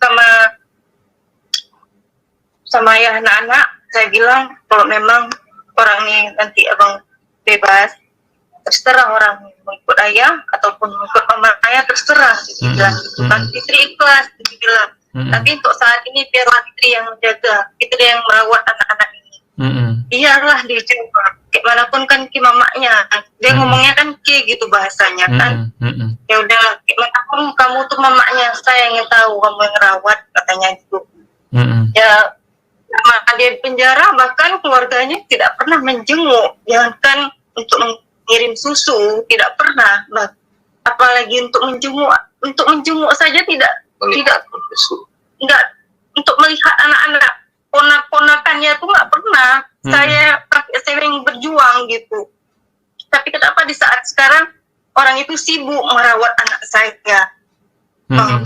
sama ayah anak-anak. Saya bilang kalau memang orang ini nanti abang bebas, terserah orang mengikut ayah ataupun mengikut mama ayah, terserah. Dibilang Fitri ikhlas, dibilang. Tapi untuk saat ini biarlah Fitri yang menjaga, Fitri yang merawat anak-anak ini. Iyalah dijawab. Kayak manapun kan ki mamanya. Dia ngomongnya kan ki gitu bahasanya kan. Ya udah, kayak manapun kamu tuh mamanya, saya yang tahu kamu yang rawat, katanya gitu. Ya, sama dia di penjara bahkan keluarganya tidak pernah menjenguk. Jangankan untuk mengirim susu, tidak pernah. Apalagi untuk menjenguk saja tidak enggak, untuk melihat anak-anak ponakannya tuh nggak pernah. Saya sering berjuang gitu, tapi kenapa di saat sekarang orang itu sibuk merawat anak saya,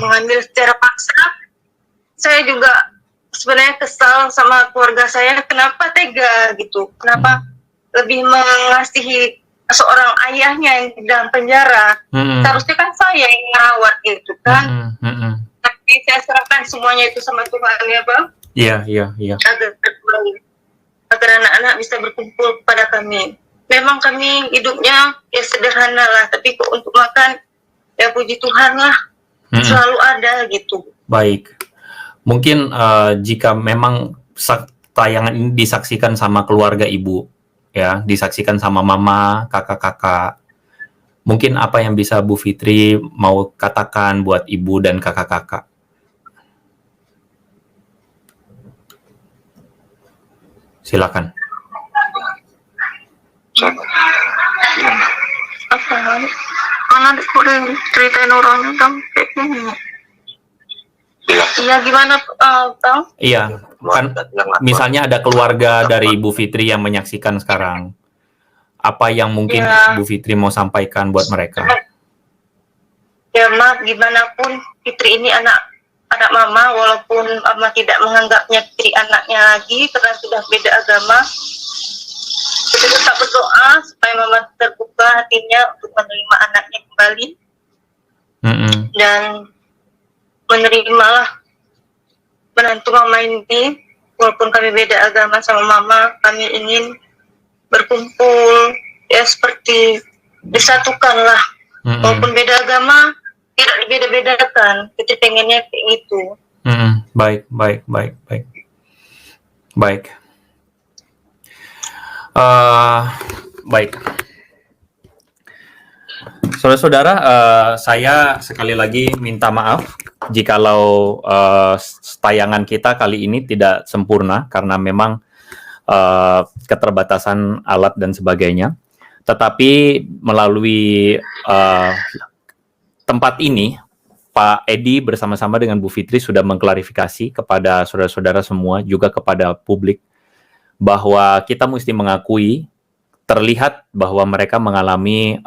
mengambil secara paksa. Saya juga sebenarnya kesal sama keluarga saya, kenapa tega gitu, kenapa lebih mengasihi seorang ayahnya yang di dalam penjara. Seharusnya kan saya yang merawat gitu kan. Tapi saya serahkan semuanya itu sama Tuhan ya Bang. Iya. Agar anak-anak bisa berkumpul kepada kami. Memang kami hidupnya ya sederhana lah, tapi kok untuk makan ya puji Tuhan lah, selalu ada gitu. Baik, mungkin jika memang tayangan ini disaksikan sama keluarga ibu, ya, disaksikan sama mama, kakak-kakak, mungkin apa yang bisa Bu Fitri mau katakan buat ibu dan kakak-kakak? Silakan. Apa? Mana udah ceritain orangnya dong kayak gini. Iya gimana Bang? Iya, kan misalnya ada keluarga dari Bu Fitri yang menyaksikan sekarang. Apa yang mungkin Bu Fitri mau sampaikan buat mereka? Ya maaf, gimana pun Fitri ini anak mama, walaupun mama tidak menganggapnya Fitri anaknya lagi karena sudah beda agama. Kita tetap berdoa supaya mama terbuka hatinya untuk menerima anaknya kembali. Dan menerimalah menantu mama ini, walaupun kami beda agama sama mama, kami ingin berkumpul ya seperti disatukanlah. Walaupun beda agama tidak dibeda-bedakan, kita pengennya kayak gitu. Baik. Baik. Saudara-saudara, saya sekali lagi minta maaf jikalau tayangan kita kali ini tidak sempurna karena memang keterbatasan alat dan sebagainya. Tetapi melalui tempat ini, Pak Edi bersama-sama dengan Bu Fitri sudah mengklarifikasi kepada saudara-saudara semua, juga kepada publik, bahwa kita mesti mengakui, terlihat bahwa mereka mengalami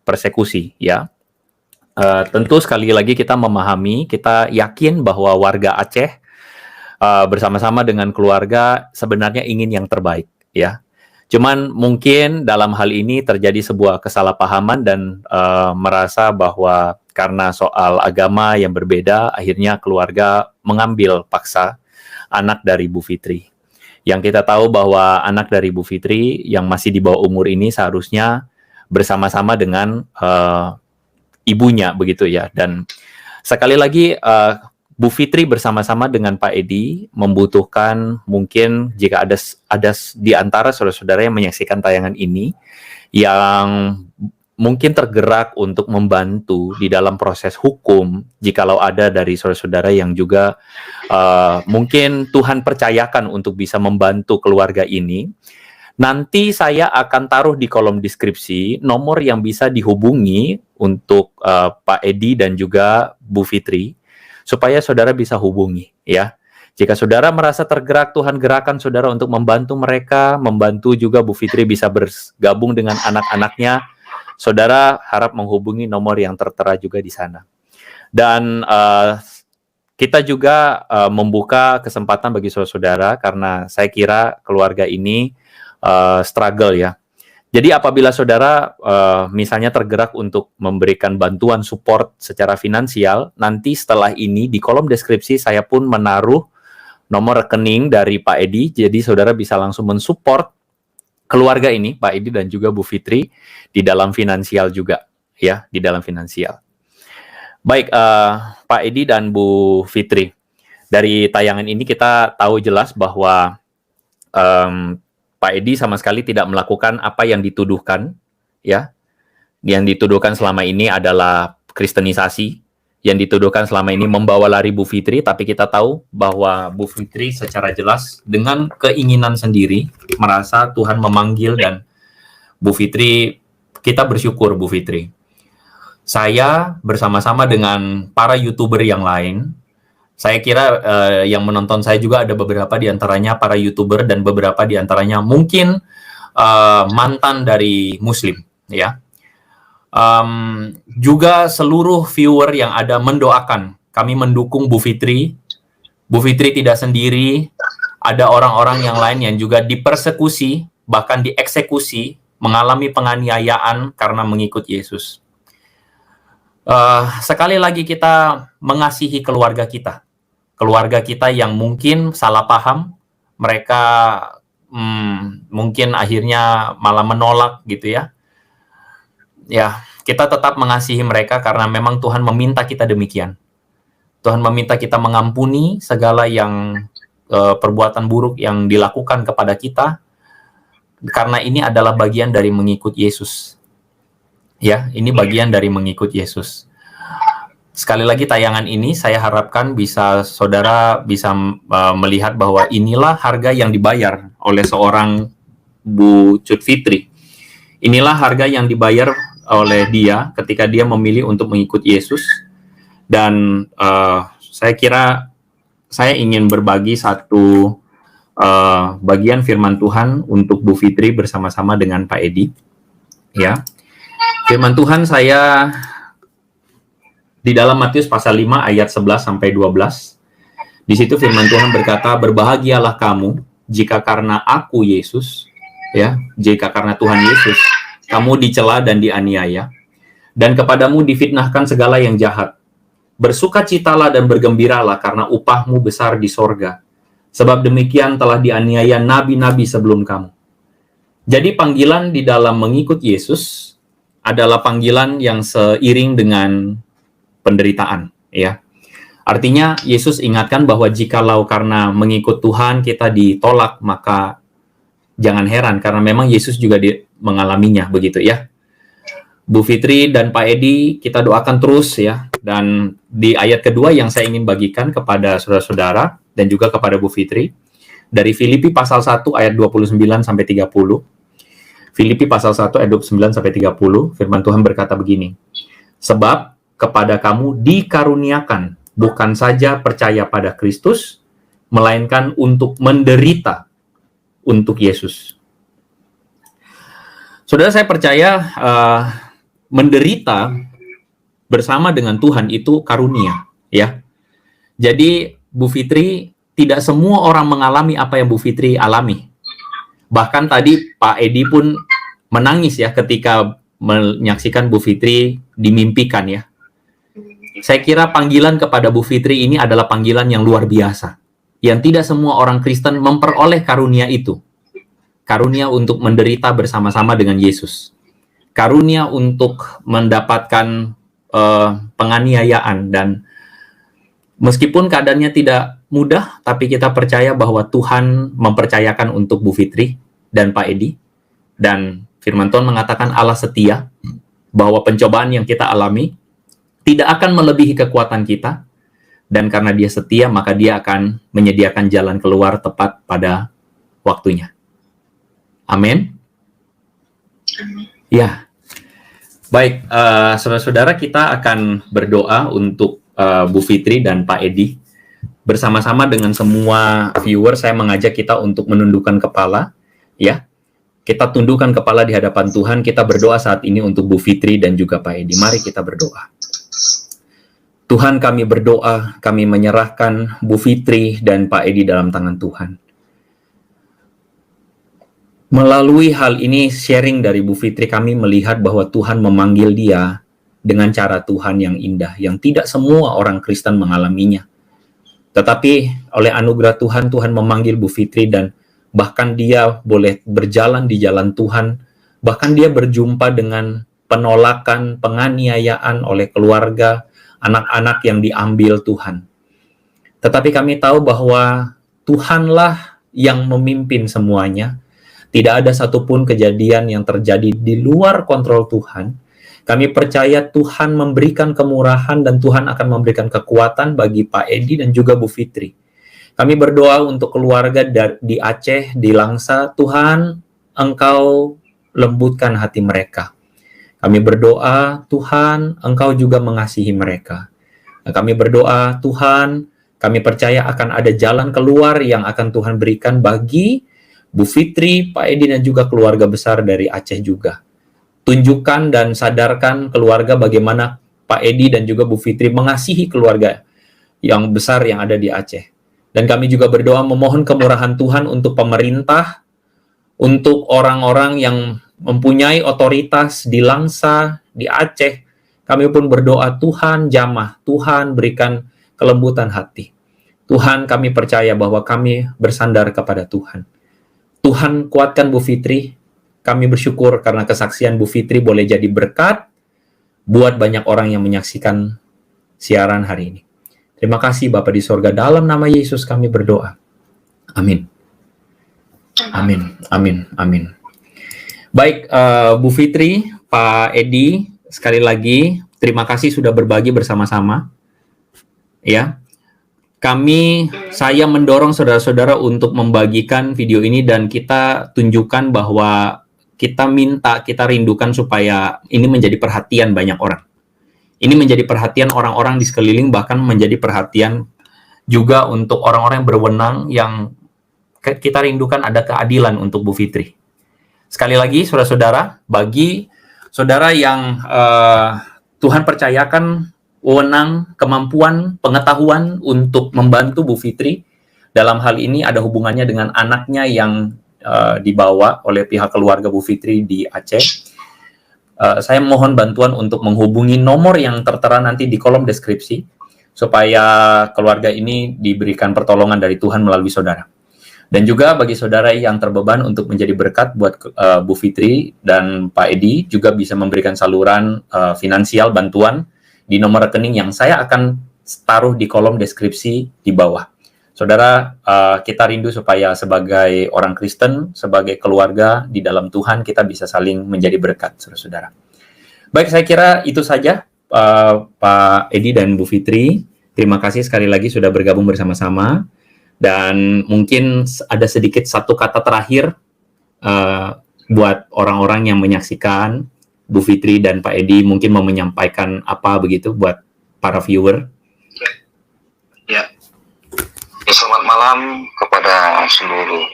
persekusi, ya. Tentu sekali lagi kita memahami, kita yakin bahwa warga Aceh bersama-sama dengan keluarga sebenarnya ingin yang terbaik, ya. Cuman mungkin dalam hal ini terjadi sebuah kesalahpahaman dan merasa bahwa karena soal agama yang berbeda, akhirnya keluarga mengambil paksa anak dari Bu Fitri. Yang kita tahu bahwa anak dari Bu Fitri yang masih di bawah umur ini seharusnya bersama-sama dengan ibunya, begitu ya. Dan sekali lagi Bu Fitri bersama-sama dengan Pak Edi membutuhkan, mungkin jika ada di antara saudara-saudara yang menyaksikan tayangan ini yang mungkin tergerak untuk membantu di dalam proses hukum, jikalau ada dari saudara-saudara yang juga mungkin Tuhan percayakan untuk bisa membantu keluarga ini, nanti saya akan taruh di kolom deskripsi nomor yang bisa dihubungi untuk Pak Edi dan juga Bu Fitri, supaya saudara bisa hubungi, ya. Jika saudara merasa tergerak, Tuhan gerakan saudara untuk membantu mereka, membantu juga Bu Fitri bisa bergabung dengan anak-anaknya, saudara harap menghubungi nomor yang tertera juga di sana. Dan kita juga membuka kesempatan bagi saudara-saudara, karena saya kira keluarga ini struggle, ya. Jadi apabila saudara misalnya tergerak untuk memberikan bantuan support secara finansial, nanti setelah ini di kolom deskripsi saya pun menaruh nomor rekening dari Pak Edi, jadi saudara bisa langsung mensupport keluarga ini, Pak Edi dan juga Bu Fitri, di dalam finansial juga, ya, di dalam finansial. Baik, Pak Edi dan Bu Fitri, dari tayangan ini kita tahu jelas bahwa Pak Edi sama sekali tidak melakukan apa yang dituduhkan, ya. Yang dituduhkan selama ini adalah kristenisasi, yang dituduhkan selama ini membawa lari Bu Fitri, tapi kita tahu bahwa Bu Fitri secara jelas dengan keinginan sendiri merasa Tuhan memanggil, dan Bu Fitri, kita bersyukur Bu Fitri. Saya bersama-sama dengan para YouTuber yang lain, saya kira yang menonton saya juga ada beberapa di antaranya para YouTuber dan beberapa di antaranya mungkin mantan dari Muslim, ya. Juga seluruh viewer yang ada mendoakan, kami mendukung Bu Fitri. Bu Fitri tidak sendiri, ada orang-orang yang lain yang juga dipersekusi, bahkan dieksekusi, mengalami penganiayaan karena mengikut Yesus. Sekali lagi kita mengasihi keluarga kita yang mungkin salah paham, mereka mungkin akhirnya malah menolak gitu ya. Ya, kita tetap mengasihi mereka karena memang Tuhan meminta kita demikian. Tuhan meminta kita mengampuni segala yang perbuatan buruk yang dilakukan kepada kita, karena ini adalah bagian dari mengikut Yesus. Ya, ini bagian dari mengikut Yesus. Sekali lagi tayangan ini saya harapkan saudara bisa melihat bahwa inilah harga yang dibayar oleh seorang Bu Cut Fitri. Inilah harga yang dibayar oleh dia ketika dia memilih untuk mengikut Yesus. Dan saya kira saya ingin berbagi satu bagian firman Tuhan untuk Bu Fitri bersama-sama dengan Pak Edi. Ya, firman Tuhan saya di dalam Matius pasal 5 ayat 11 sampai 12. Di situ firman Tuhan berkata, "Berbahagialah kamu jika karena aku Yesus, ya, jika karena Tuhan Yesus kamu dicela dan dianiaya, dan kepadamu difitnahkan segala yang jahat. Bersukacitalah dan bergembiralah karena upahmu besar di sorga. Sebab demikian telah dianiaya nabi-nabi sebelum kamu." Jadi panggilan di dalam mengikut Yesus adalah panggilan yang seiring dengan penderitaan, ya. Artinya Yesus ingatkan bahwa jikalau karena mengikut Tuhan kita ditolak, maka jangan heran karena memang Yesus juga mengalaminya, begitu ya. Bu Fitri dan Pak Edi, kita doakan terus ya. Dan di ayat kedua yang saya ingin bagikan kepada saudara-saudara dan juga kepada Bu Fitri, dari Filipi pasal 1 ayat 29 sampai 30. Filipi pasal 1 ayat 29 sampai 30, firman Tuhan berkata begini. "Sebab kepada kamu dikaruniakan bukan saja percaya pada Kristus, melainkan untuk menderita untuk Yesus." Saudara, saya percaya menderita bersama dengan Tuhan itu karunia, ya. Jadi Bu Fitri, tidak semua orang mengalami apa yang Bu Fitri alami. Bahkan tadi Pak Edi pun menangis ya ketika menyaksikan Bu Fitri dimimpikan ya. Saya kira panggilan kepada Bu Fitri ini adalah panggilan yang luar biasa. Yang tidak semua orang Kristen memperoleh karunia itu. Karunia untuk menderita bersama-sama dengan Yesus. Karunia untuk mendapatkan penganiayaan. Dan meskipun keadaannya tidak mudah, tapi kita percaya bahwa Tuhan mempercayakan untuk Bu Fitri dan Pak Edi. Dan firman Tuhan mengatakan Allah setia, bahwa pencobaan yang kita alami tidak akan melebihi kekuatan kita, dan karena Dia setia, maka Dia akan menyediakan jalan keluar tepat pada waktunya. Amin. Ya, baik, saudara-saudara, kita akan berdoa untuk Bu Fitri dan Pak Edi. Bersama-sama dengan semua viewer, saya mengajak kita untuk menundukkan kepala, ya. Kita tundukkan kepala di hadapan Tuhan, kita berdoa saat ini untuk Bu Fitri dan juga Pak Edi. Mari kita berdoa. Tuhan, kami berdoa, kami menyerahkan Bu Fitri dan Pak Edi dalam tangan Tuhan. Melalui hal ini, sharing dari Bu Fitri, kami melihat bahwa Tuhan memanggil dia dengan cara Tuhan yang indah, yang tidak semua orang Kristen mengalaminya. Tetapi oleh anugerah Tuhan, Tuhan memanggil Bu Fitri dan bahkan dia boleh berjalan di jalan Tuhan, bahkan dia berjumpa dengan penolakan, penganiayaan oleh keluarga, anak-anak yang diambil Tuhan. Tetapi kami tahu bahwa Tuhanlah yang memimpin semuanya. Tidak ada satupun kejadian yang terjadi di luar kontrol Tuhan. Kami percaya Tuhan memberikan kemurahan dan Tuhan akan memberikan kekuatan bagi Pak Edi dan juga Bu Fitri. Kami berdoa untuk keluarga di Aceh, di Langsa. Tuhan, Engkau lembutkan hati mereka. Kami berdoa, Tuhan, Engkau juga mengasihi mereka. Kami berdoa, Tuhan, kami percaya akan ada jalan keluar yang akan Tuhan berikan bagi Bu Fitri, Pak Edi, dan juga keluarga besar dari Aceh juga. Tunjukkan dan sadarkan keluarga bagaimana Pak Edi dan juga Bu Fitri mengasihi keluarga yang besar yang ada di Aceh. Dan kami juga berdoa memohon kemurahan Tuhan untuk pemerintah, untuk orang-orang yang mempunyai otoritas di Langsa, di Aceh. Kami pun berdoa, Tuhan jamah, Tuhan berikan kelembutan hati. Tuhan, kami percaya bahwa kami bersandar kepada Tuhan. Tuhan kuatkan Bu Fitri. Kami bersyukur karena kesaksian Bu Fitri boleh jadi berkat buat banyak orang yang menyaksikan siaran hari ini. Terima kasih Bapa di sorga, dalam nama Yesus kami berdoa. Amin. Amin. Amin. Amin. Baik, Bu Fitri, Pak Edi, sekali lagi terima kasih sudah berbagi bersama-sama. Ya. Saya mendorong saudara-saudara untuk membagikan video ini dan kita tunjukkan bahwa kita rindukan supaya ini menjadi perhatian banyak orang. Ini menjadi perhatian orang-orang di sekeliling, bahkan menjadi perhatian juga untuk orang-orang yang berwenang yang kita rindukan ada keadilan untuk Bu Fitri. Sekali lagi, saudara-saudara, bagi saudara yang Tuhan percayakan wewenang, kemampuan, pengetahuan untuk membantu Bu Fitri, dalam hal ini ada hubungannya dengan anaknya yang dibawa oleh pihak keluarga Bu Fitri di Aceh. Saya mohon bantuan untuk menghubungi nomor yang tertera nanti di kolom deskripsi, supaya keluarga ini diberikan pertolongan dari Tuhan melalui saudara. Dan juga bagi saudara yang terbeban untuk menjadi berkat buat Bu Fitri dan Pak Edi, juga bisa memberikan saluran finansial bantuan di nomor rekening yang saya akan taruh di kolom deskripsi di bawah. Saudara, kita rindu supaya sebagai orang Kristen, sebagai keluarga di dalam Tuhan, kita bisa saling menjadi berkat, saudara-saudara. Baik, saya kira itu saja, Pak Edi dan Bu Fitri. Terima kasih sekali lagi sudah bergabung bersama-sama. Dan mungkin ada sedikit satu kata terakhir buat orang-orang yang menyaksikan, Bu Fitri dan Pak Edi mungkin mau menyampaikan apa begitu buat para viewer. Ya. Selamat malam kepada seluruh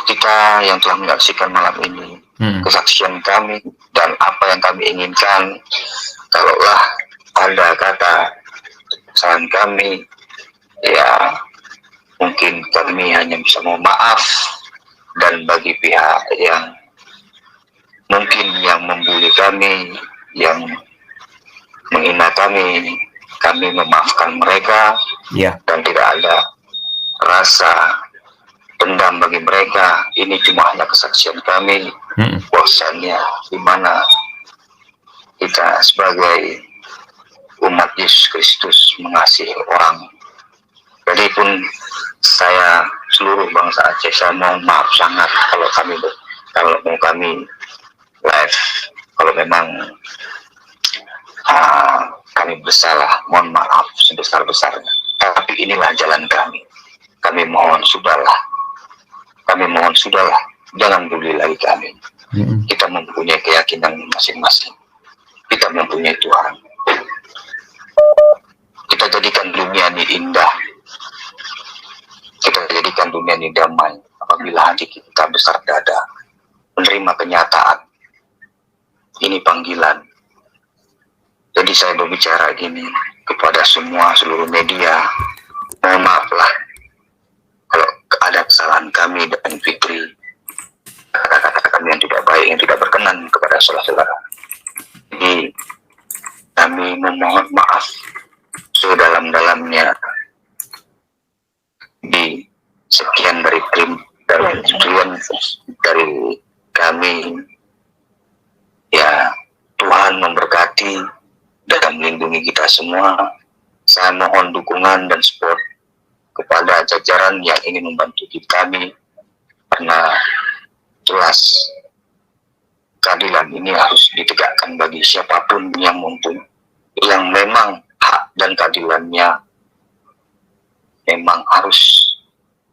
kita yang telah menyaksikan malam ini. Kesaksian kami dan apa yang kami inginkan, kalaulah ada kata kesalahan kami, ya mungkin kami hanya bisa mohon maaf. Dan bagi pihak yang mungkin yang membuli kami, yang menghina kami memaafkan mereka, dan tidak ada rasa dendam bagi mereka. Ini cuma hanya kesaksian kami, bahwasannya di mana kita sebagai umat Yesus Kristus mengasihi orang. Jadi pun saya seluruh bangsa Aceh, saya mohon maaf sangat kalau mau kami live, kalau memang kami bersalah, mohon maaf sebesar-besarnya. Tapi inilah jalan kami. Kami mohon sudahlah, jangan bully lagi kami. Kita mempunyai keyakinan masing-masing. Kita mempunyai Tuhan. Kita jadikan dunia ini indah. Kita jadikan dunia ini damai apabila hati kita besar dada, menerima kenyataan. Ini panggilan. Jadi saya berbicara gini kepada seluruh media, mohon maaflah kalau ada kesalahan kami dan Fitri, kata-kata kami yang tidak baik, yang tidak berkenan kepada saudara-saudara. Jadi kami memohon maaf sedalam-dalamnya di sekian dari kami. Ya, Tuhan memberkati dan melindungi kita semua Saya mohon dukungan dan support kepada jajaran yang ingin membantu kami, karena jelas keadilan ini harus ditegakkan bagi siapapun yang memang hak dan keadilannya memang harus,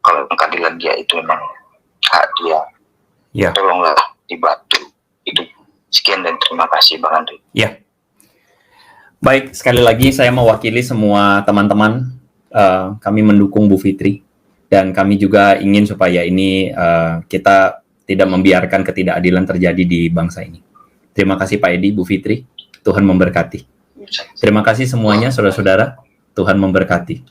kalau keadilan dia itu memang hak dia, Ya. tolonglah dibantu. Itu sekian dan terima kasih Bang Andri. Ya. Baik, sekali lagi saya mewakili semua teman-teman. Kami mendukung Bu Fitri dan kami juga ingin supaya ini kita tidak membiarkan ketidakadilan terjadi di bangsa ini. Terima kasih Pak Edi, Bu Fitri. Tuhan memberkati. Terima kasih semuanya, saudara-saudara. Tuhan memberkati.